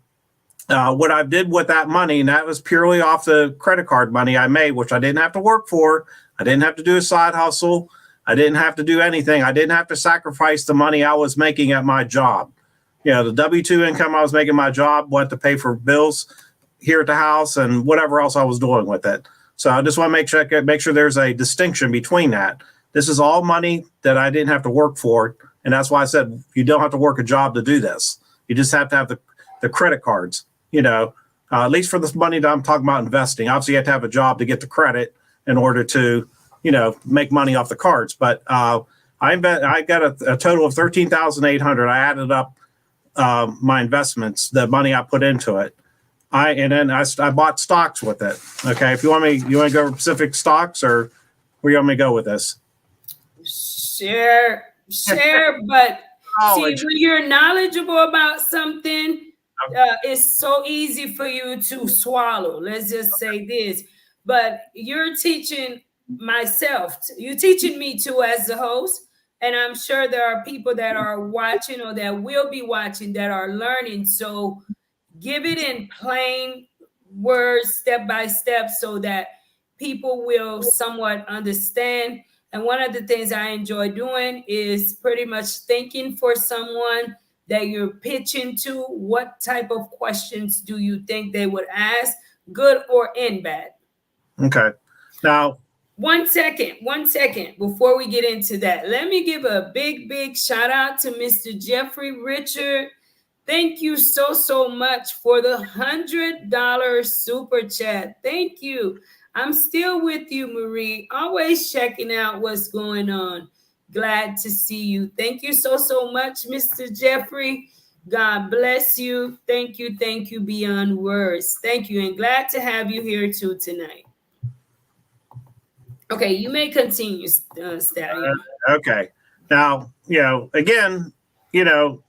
what I did with that money, and that was purely off the credit card money I made, which I didn't have to work for. I didn't have to do a side hustle. I didn't have to do anything. I didn't have to sacrifice the money I was making at my job. The W-2 income I was making my job went to pay for bills here at the house and whatever else I was doing with it. So I just want to make sure there's a distinction between that. This is all money that I didn't have to work for. And that's why I said you don't have to work a job to do this. You just have to have the credit cards, at least for this money that I'm talking about investing. Obviously, you have to have a job to get the credit in order to, make money off the cards. But I got a total of $13,800. I added up my investments, the money I put into it. I bought stocks with it. Okay. If you want to go over specific stocks, or where you want me to go with this? Share, but see, when you're knowledgeable about something, it's so easy for you to swallow. Let's just say this. But you're teaching myself, you're teaching me too as the host. And I'm sure there are people that are watching or that will be watching that are learning. So give it in plain words, step by step, so that people will somewhat understand. And one of the things I enjoy doing is pretty much thinking for someone that you're pitching to, what type of questions do you think they would ask, good or in bad? Okay. Now, one second before we get into that. Let me give a big shout out to Mr. Jeffrey Richard. Thank you so much for the $100 super chat. Thank you. I'm still with you, Marie. Always checking out what's going on. Glad to see you. Thank you so much, Mr. Jeffrey. God bless you. Thank you beyond words. Thank you, and glad to have you here too tonight. Okay, you may continue, Stallion. Okay. Now, again, you don't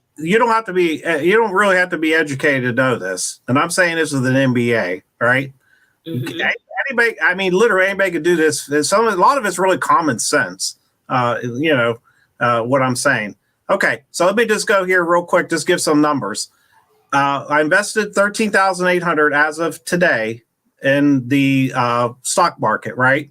have to be, you don't really have to be educated to know this. And I'm saying this with an MBA, right? Mm-hmm. Anybody, literally anybody could do this. A lot of it's really common sense, what I'm saying. Okay, so let me just go here real quick, just give some numbers. I invested $13,800 as of today in the stock market, right?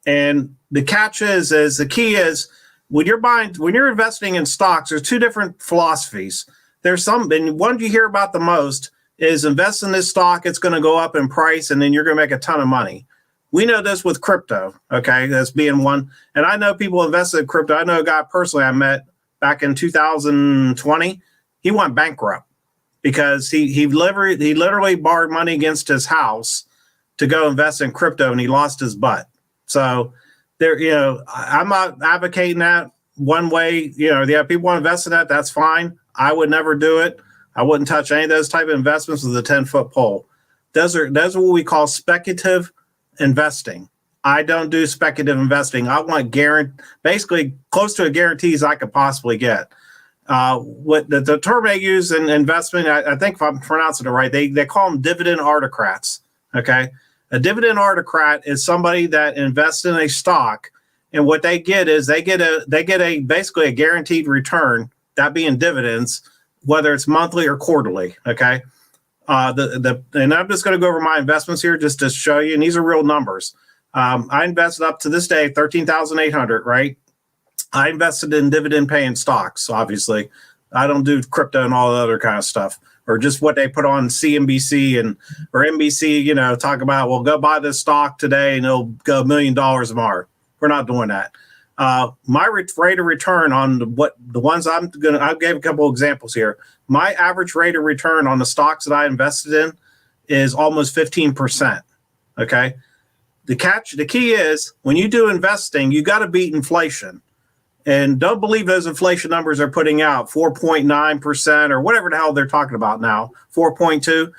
And the catch is the key is when you're investing in stocks, there's two different philosophies. There's and one you hear about the most is invest in this stock, it's going to go up in price, and then you're going to make a ton of money. We know this with crypto, okay, that's being one. And I know people invested in crypto. I know a guy personally I met back in 2020. He went bankrupt because he literally borrowed money against his house to go invest in crypto, and he lost his butt. So there, I'm not advocating that one way. People want to invest in that. That's fine. I would never do it. I wouldn't touch any of those type of investments with a 10-foot pole. Those are what we call speculative investing. I don't do speculative investing. I want basically close to a guarantees I could possibly get. What the term they use in investment, I think if I'm pronouncing it right, they call them dividend autocrats. Okay. A dividend autocrat is somebody that invests in a stock, and what they get is they get a basically a guaranteed return, that being dividends, whether it's monthly or quarterly. Okay. And I'm just going to go over my investments here just to show you, and these are real numbers. I invested up to this day $13,800, right? I invested in dividend paying stocks, obviously. I don't do crypto and all the other kind of stuff, or just what they put on CNBC or NBC, talk about, well, go buy this stock today and it'll go $1 million tomorrow. We're not doing that. My rate of return on the ones I gave a couple examples here. My average rate of return on the stocks that I invested in is almost 15%. Okay. The key is when you do investing, you got to beat inflation. And don't believe those inflation numbers are putting out 4.9% or whatever the hell they're talking about now, 4.2.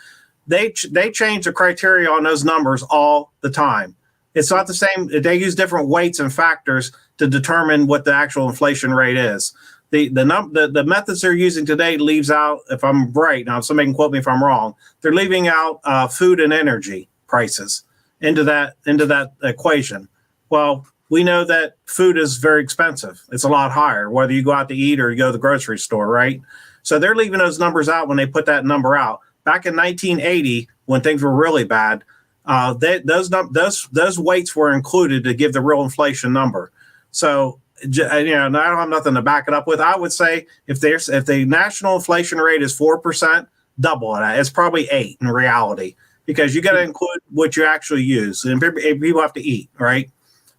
They change the criteria on those numbers all the time. It's not the same. They use different weights and factors to determine what the actual inflation rate is. The methods they're using today leaves out, if I'm right, now somebody can quote me if I'm wrong, they're leaving out food and energy prices into that equation. Well, we know that food is very expensive. It's a lot higher, whether you go out to eat or you go to the grocery store, right? So they're leaving those numbers out when they put that number out. Back in 1980, when things were really bad, Those weights were included to give the real inflation number. So, I don't have nothing to back it up with. I would say if the national inflation rate is 4%, double it. It's probably 8 in reality, because you got to include what you actually use, and people have to eat, right?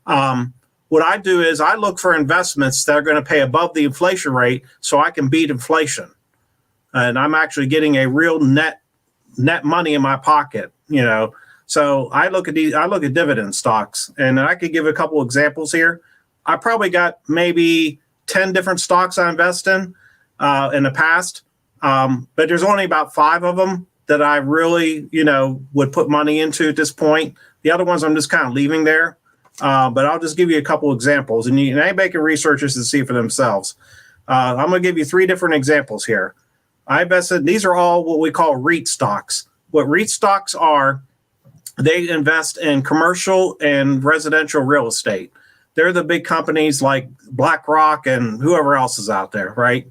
What I do is I look for investments that are going to pay above the inflation rate, so I can beat inflation, and I'm actually getting a real net money in my pocket. So I look at dividend stocks, and I could give a couple examples here. I probably got maybe 10 different stocks I invest in the past, but there's only about 5 of them that I really, would put money into at this point. The other ones I'm just kind of leaving there, but I'll just give you a couple examples, and anybody can research this and see for themselves. I'm going to give you 3 different examples here. I invested. These are all what we call REIT stocks. What REIT stocks are, they invest in commercial and residential real estate. They're the big companies like BlackRock and whoever else is out there, right?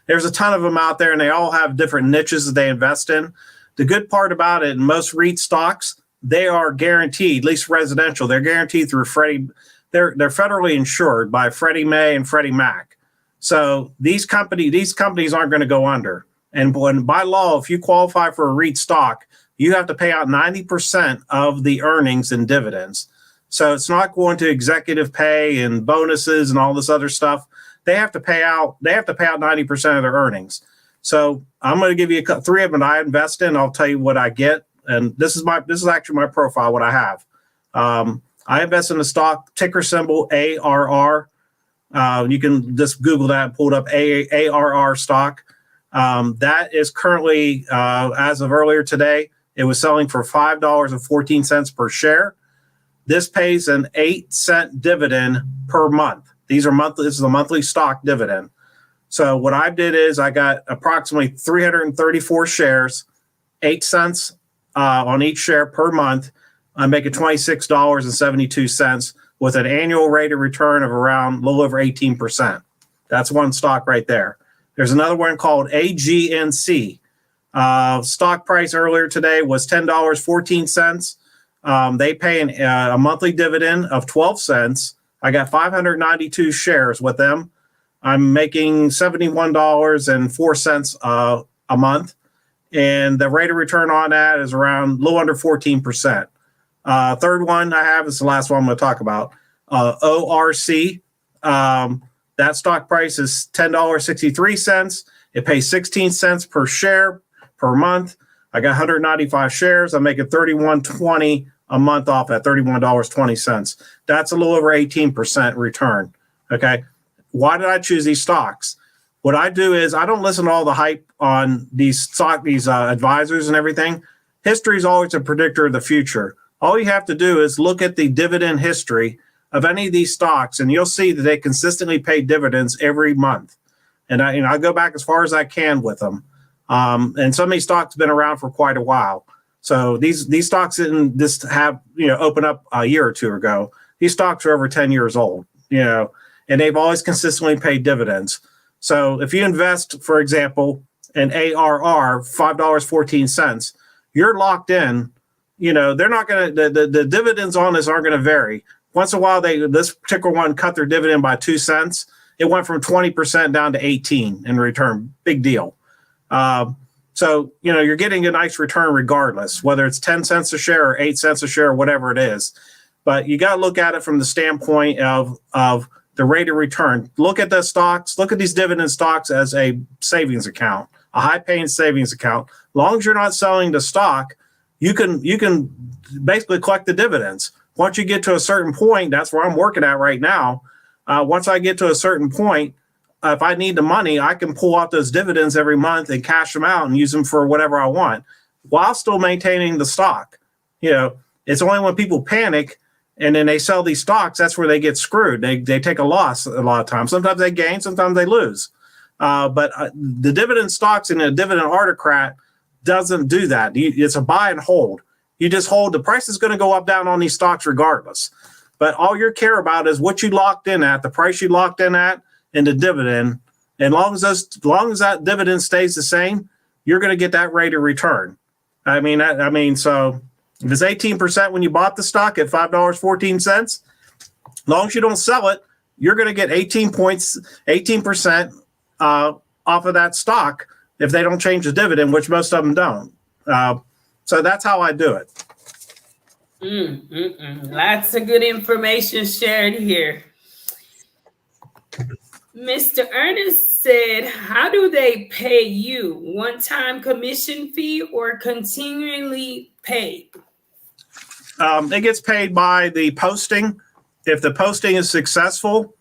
There's a ton of them out there, and they all have different niches that they invest in. The good part about it, in most REIT stocks, they are guaranteed, at least residential, they're guaranteed through Freddie. They're federally insured by Freddie Mae and Freddie Mac. So these companies aren't going to go under. And by law, if you qualify for a REIT stock, you have to pay out 90% of the earnings in dividends. So it's not going to executive pay and bonuses and all this other stuff. They have to pay out 90% of their earnings. So I'm going to give you 3 of them I invest in. I'll tell you what I get. And this is actually my profile, what I have. I invest in the stock, ticker symbol ARR. You can just Google that and pull it up, ARR stock. That is currently, as of earlier today, it was selling for $5.14 per share. This pays an 8-cent dividend per month. These are monthly. This is a monthly stock dividend. So what I did is I got approximately 334 shares, 8 cents on each share per month. I'm making $26.72 with an annual rate of return of around a little over 18%. That's one stock right there. There's another one called AGNC. Stock price earlier today was $10.14. They pay a monthly dividend of 12 cents. I got 592 shares with them. I'm making $71.04 a month. And the rate of return on that is around a little under 14%. Third one I have is the last one I'm going to talk about. ORC. That stock price is $10.63. It pays 16 cents per share per month. I got 195 shares. I'm making $31.20 a month off at $31.20. That's a little over 18% return. Okay. Why did I choose these stocks? What I do is I don't listen to all the hype on these advisors and everything. History is always a predictor of the future. All you have to do is look at the dividend history of any of these stocks, and you'll see that they consistently pay dividends every month. And I go back as far as I can with them. And some of these stocks have been around for quite a while. So these stocks didn't just have, open up a year or two ago. These stocks are over 10 years old, and they've always consistently paid dividends. So if you invest, for example, in ARR, $5.14, you're locked in. They're not going to, the dividends on this aren't going to vary. Once in a while, this particular one cut their dividend by 2 cents. It went from 20% down to 18 in return. Big deal. So, you're getting a nice return regardless, whether it's 10 cents a share or 8 cents a share, or whatever it is. But you got to look at it from the standpoint of the rate of return. Look at the stocks, look at these dividend stocks as a savings account, a high paying savings account. As long as you're not selling the stock, you can basically collect the dividends. Once you get to a certain point, that's where I'm working at right now. Once I get to a certain point, if I need the money, I can pull out those dividends every month and cash them out and use them for whatever I want while still maintaining the stock. It's only when people panic and then they sell these stocks, that's where they get screwed. They take a loss a lot of times. Sometimes they gain, sometimes they lose. But the dividend stocks and a dividend autocrat doesn't do that. It's a buy and hold. You just hold. The price is going to go up, down on these stocks regardless. But all you care about is what you locked in at, the price you locked in at, and the dividend. And as long as that dividend stays the same, you're going to get that rate of return. So If it's 18% when you bought the stock at $5.14, as long as you don't sell it, you're going to get 18% off of that stock if they don't change the dividend, which most of them don't. So that's how I do it. Lots of good information shared here. Mr. Ernest said, how do they pay you? One-time commission fee or continually paid? It gets paid by the posting. If the posting is successful,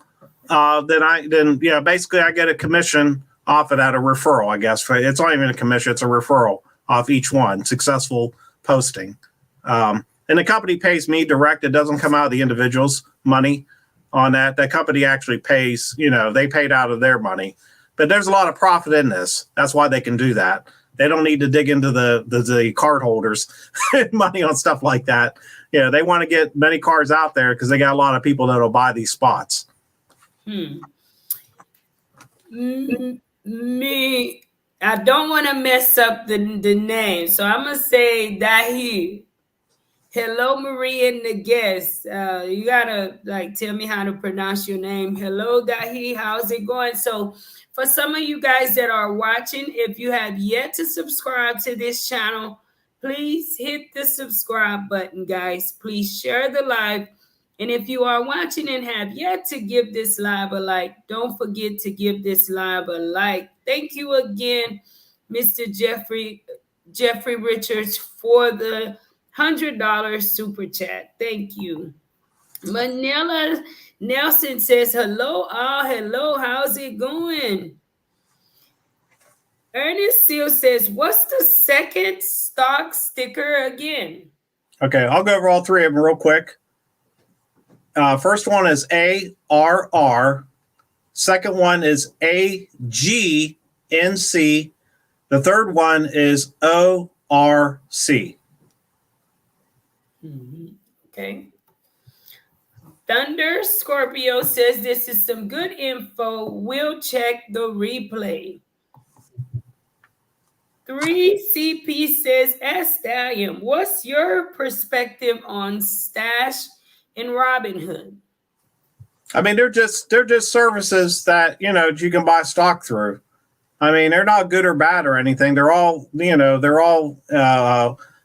then basically I get a commission off of that, a referral, I guess. It's not even a commission, it's a referral off each one, successful posting. And the company pays me direct. It doesn't come out of the individual's money on that. That company actually pays, they paid out of their money. But there's a lot of profit in this. That's why they can do that. They don't need to dig into the card holders money on stuff like that. They want to get many cards out there because they got a lot of people that'll buy these spots. Me, I don't want to mess up the name, so I'm gonna say Dahi. Hello, Marie and the guests. You gotta tell me how to pronounce your name. Hello, Dahi. How's it going? So, for some of you guys that are watching, if you have yet to subscribe to this channel, please hit the subscribe button, guys. Please share the live. And if you are watching and have yet to give this live a like, don't forget to give this live a like. Thank you again, Mr. Jeffrey Richards, for the $100 super chat. Thank you. Manila Nelson says, hello, all. Hello, how's it going? Ernest Seal says, what's the second stock sticker again? Okay, I'll go over all three of them real quick. First one is ARR. Second one is AGNC. The third one is ORC. Okay. Thunder Scorpio says this is some good info. We'll check the replay. 3CP says, ask Stallion, what's your perspective on Stash and Robinhood? I mean, they're just services that you can buy stock through. I mean, they're not good or bad or anything. They're all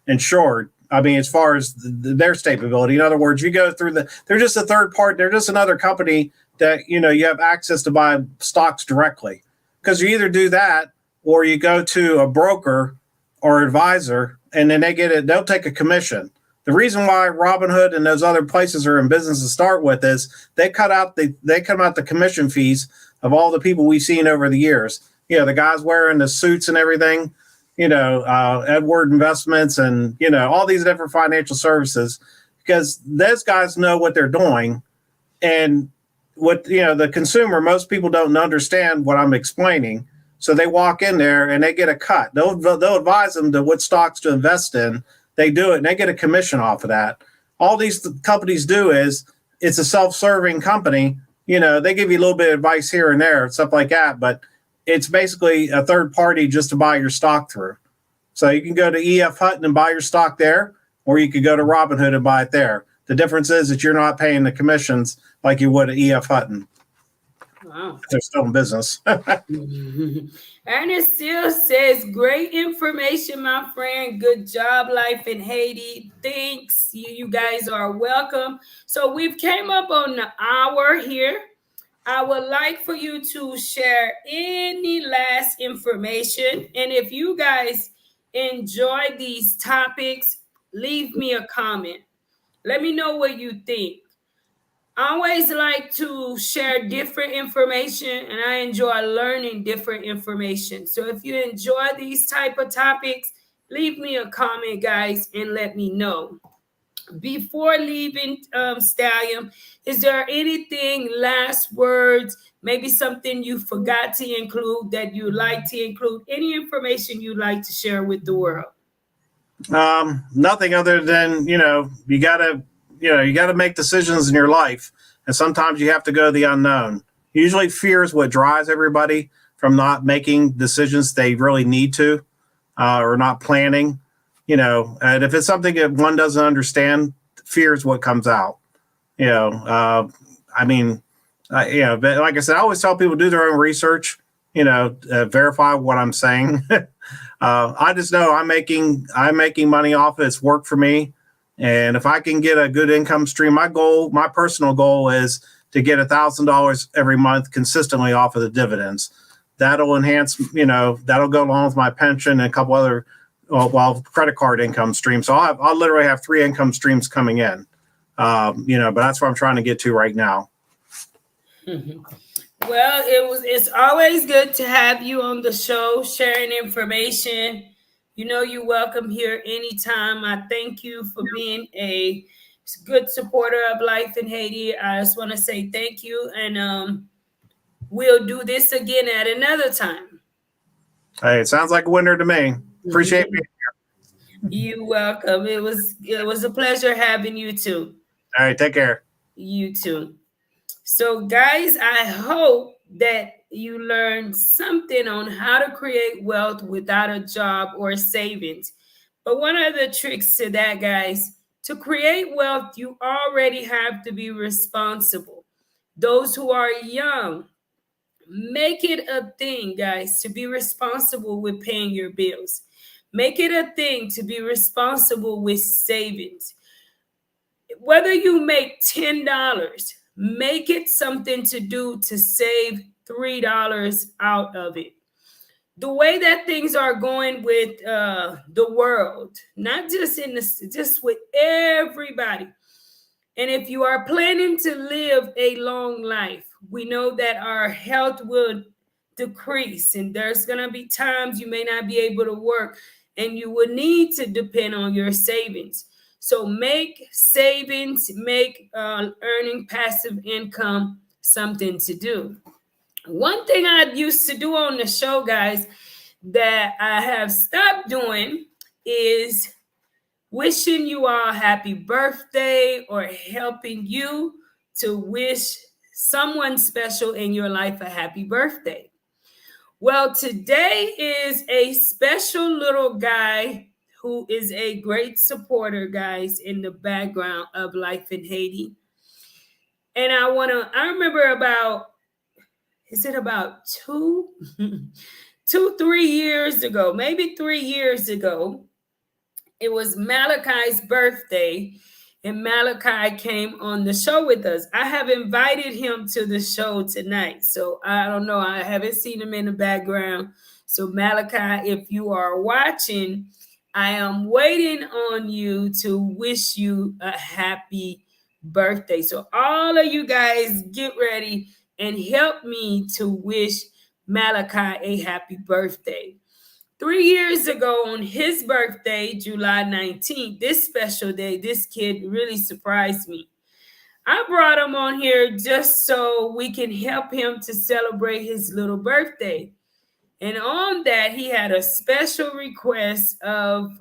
insured. I mean, as far as their stability. In other words, you go through they're just a third party. They're just another company that, you have access to buy stocks directly. Because you either do that or you go to a broker or advisor and then they'll take a commission. The reason why Robinhood and those other places are in business to start with is they cut out the commission fees of all the people we've seen over the years. The guys wearing the suits and everything, Edward Investments and, all these different financial services, because those guys know what they're doing. And what, the consumer, most people don't understand what I'm explaining. So they walk in there and they get a cut. They'll advise them to what stocks to invest in. They do it and they get a commission off of that. All these companies do is it's a self-serving company. They give you a little bit of advice here and there, stuff like that, but it's basically a third party just to buy your stock through. So you can go to EF Hutton and buy your stock there, or you could go to Robinhood and buy it there. The difference is that you're not paying the commissions like you would at EF Hutton. Wow. They're still in business. Ernest Seal says, great information, my friend. Good job, Life in Haiti. Thanks. You guys are welcome. So we've came up on the hour here. I would like for you to share any last information. And if you guys enjoy these topics, leave me a comment. Let me know what you think. I always like to share different information, and I enjoy learning different information. So if you enjoy these type of topics, leave me a comment, guys, and let me know. Before leaving, Stallion, is there anything, last words, maybe something you forgot to include that you'd like to include? Any information you'd like to share with the world? Nothing other than, you gotta make decisions in your life. And sometimes you have to go the unknown. Usually fear is what drives everybody from not making decisions they really need to, or not planning. And if it's something that one doesn't understand, fear is what comes out. I mean, but like I said, I always tell people do their own research. Verify what I'm saying. I just know I'm making money off it. It's worked for me, and if I can get a good income stream, my personal goal is to get $1,000 every month consistently off of the dividends. That'll enhance, that'll go along with my pension and a couple other, credit card income streams. So I'll literally have 3 income streams coming in. But that's what I'm trying to get to right now. Well, it's always good to have you on the show sharing information. You're welcome here anytime. I thank you for being a good supporter of Life in Haiti. I just want to say thank you, and we'll do this again at another time. Hey, it sounds like a winner to me. Appreciate being here. You're welcome. It was a pleasure having you too. All right, take care. You too. So, guys, I hope that you learned something on how to create wealth without a job or savings. But one of the tricks to that, guys, to create wealth, you already have to be responsible. Those who are young, make it a thing, guys, to be responsible with paying your bills. Make it a thing to be responsible with savings. Whether you make $10, make it something to do to save $3 out of it. The way that things are going with the world, not just just with everybody. And if you are planning to live a long life, we know that our health will decrease, and there's going to be times you may not be able to work, and you will need to depend on your savings. So make savings, make earning passive income something to do. One thing I used to do on the show, guys, that I have stopped doing is wishing you all happy birthday or helping you to wish someone special in your life a happy birthday. Well, today is a special little guy who is a great supporter, guys, in the background of Life in Haiti. And I remember about 3 years ago, maybe 3 years ago, it was Malachi's birthday, and Malachi came on the show with us. I have invited him to the show tonight, so I don't know. I haven't seen him in the background. So Malachi, if you are watching, I am waiting on you to wish you a happy birthday. So all of you guys get ready and help me to wish Malachi a happy birthday. 3 years ago on his birthday, July 19th, this special day, this kid really surprised me. I brought him on here just so we can help him to celebrate his little birthday. And on that, he had a special request of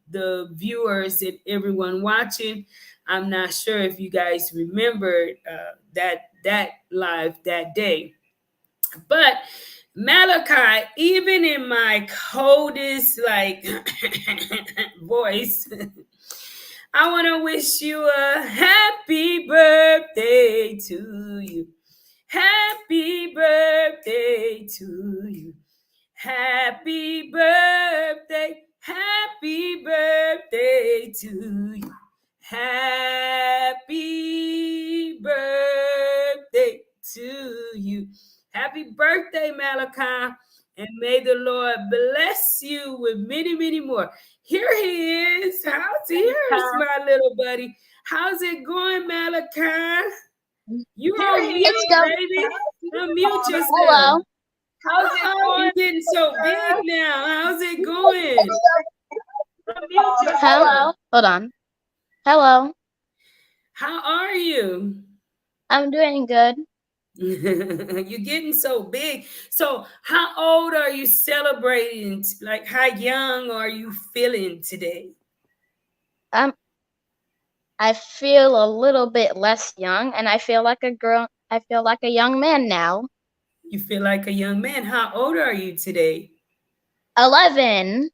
the viewers and everyone watching. I'm not sure if you guys remembered that live that day. But Malachi, even in my coldest voice, I want to wish you a happy birthday to you. Happy birthday to you. Happy birthday. Happy birthday to you. Happy birthday to you. Happy birthday, Malachi, and may the Lord bless you with many, many more. Here he is. Here's my little buddy. How's it going, Malachi? You on mute, baby. Unmute yourself. Hello. How's it going? You're getting so big now. How's it going? Hello. Hold on. Hello. How are you? I'm doing good. You're getting so big. So how old are you celebrating? Like, how young are you feeling today? I feel a little bit less young, and I feel like a girl. I feel like a young man now. You feel like a young man. How old are you today? 11.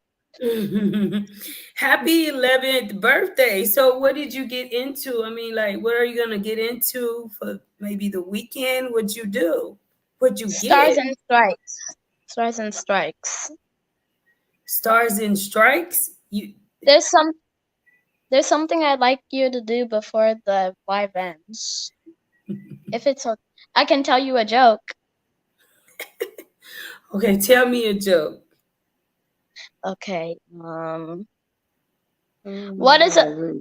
Happy 11th birthday. So what did you get into? I mean, like, what are you going to get into for maybe the weekend? What'd you do? What'd you Stars get? and strikes. Stars and strikes. Stars and strikes? You There's some there's something I'd like you to do before the live ends. If it's okay, I can tell you a joke. Okay, tell me a joke. Okay. What is a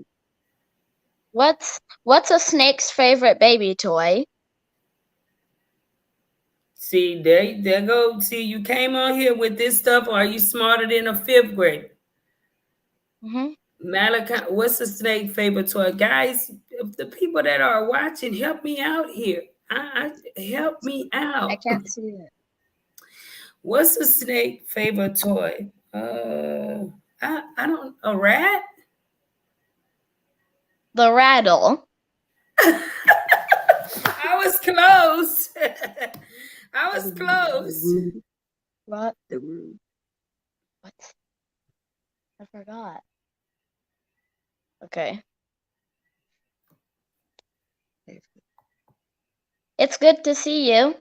what's a snake's favorite baby toy? See, there go. See, you came on here with this stuff. Or are you smarter than a fifth grade? Hmm. Malachi, what's the snake favorite toy? Guys, the people that are watching, help me out here. Help me I out. can't see it. What's a snake favorite toy? I don't, a rat? The rattle. I was close. I was close. What? What? I forgot. Okay. It's good to see you.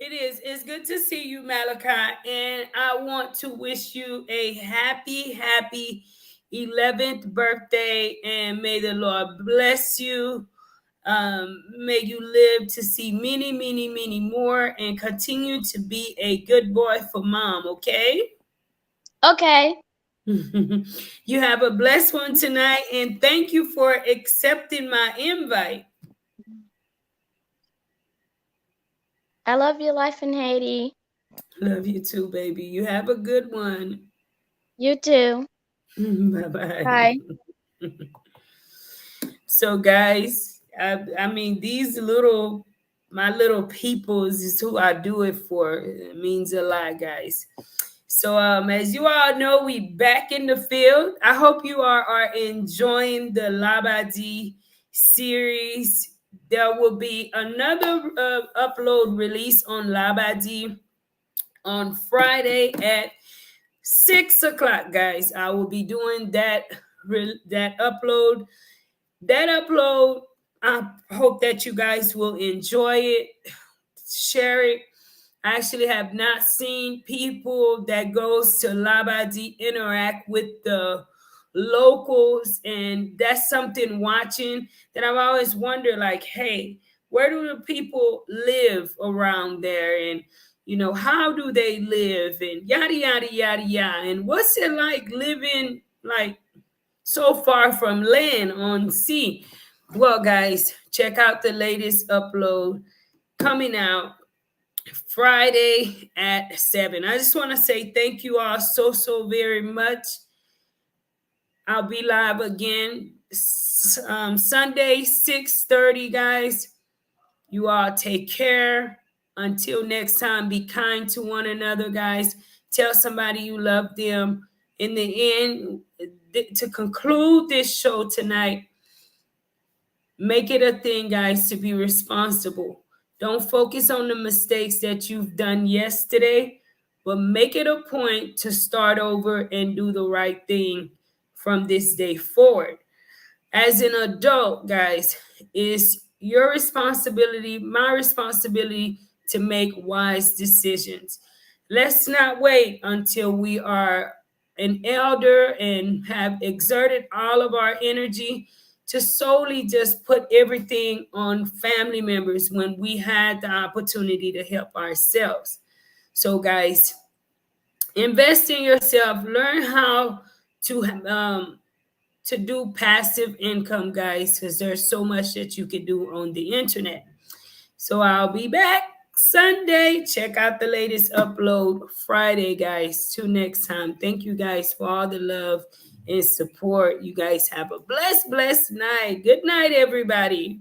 It is. It's good to see you, Malachi. And I want to wish you a happy 11th birthday. And may the Lord bless you. May you live to see many more and continue to be a good boy for mom, okay? Okay. You have a blessed one tonight. And thank you for accepting my invite. I love you, Life in Haiti. Love you too, baby. You have a good one. You too. Bye bye. Bye. So, guys, I mean, my little peoples is who I do it for. It means a lot, guys. So, as you all know, we back in the field. I hope you are enjoying the Labadi series. There will be another upload release on Labadi on Friday at 6 o'clock, guys. I will be doing that upload. I hope that you guys will enjoy it, share it. I actually have not seen people that goes to Labadi interact with the locals, and that's something watching that I've always wondered, like, hey, where do the people live around there? And how do they live, and yada yada yada yada, and what's it like living like so far from land on sea? Well, guys, check out the latest upload coming out Friday at 7. I just want to say thank you all so very much. I'll be live again Sunday 6:30, guys. You all take care. Until next time, be kind to one another, guys. Tell somebody you love them. In the end, to conclude this show tonight, make it a thing, guys, to be responsible. Don't focus on the mistakes that you've done yesterday, but make it a point to start over and do the right thing from this day forward. As an adult, guys, it's your responsibility, my responsibility to make wise decisions. Let's not wait until we are an elder and have exerted all of our energy to solely just put everything on family members when we had the opportunity to help ourselves. So, guys, invest in yourself. Learn how to do passive income, guys, because there's so much that you can do on the internet. So I'll be back Sunday. Check out the latest upload Friday, guys. Till next time. Thank you guys for all the love and support. You guys have a blessed night. Good night, everybody.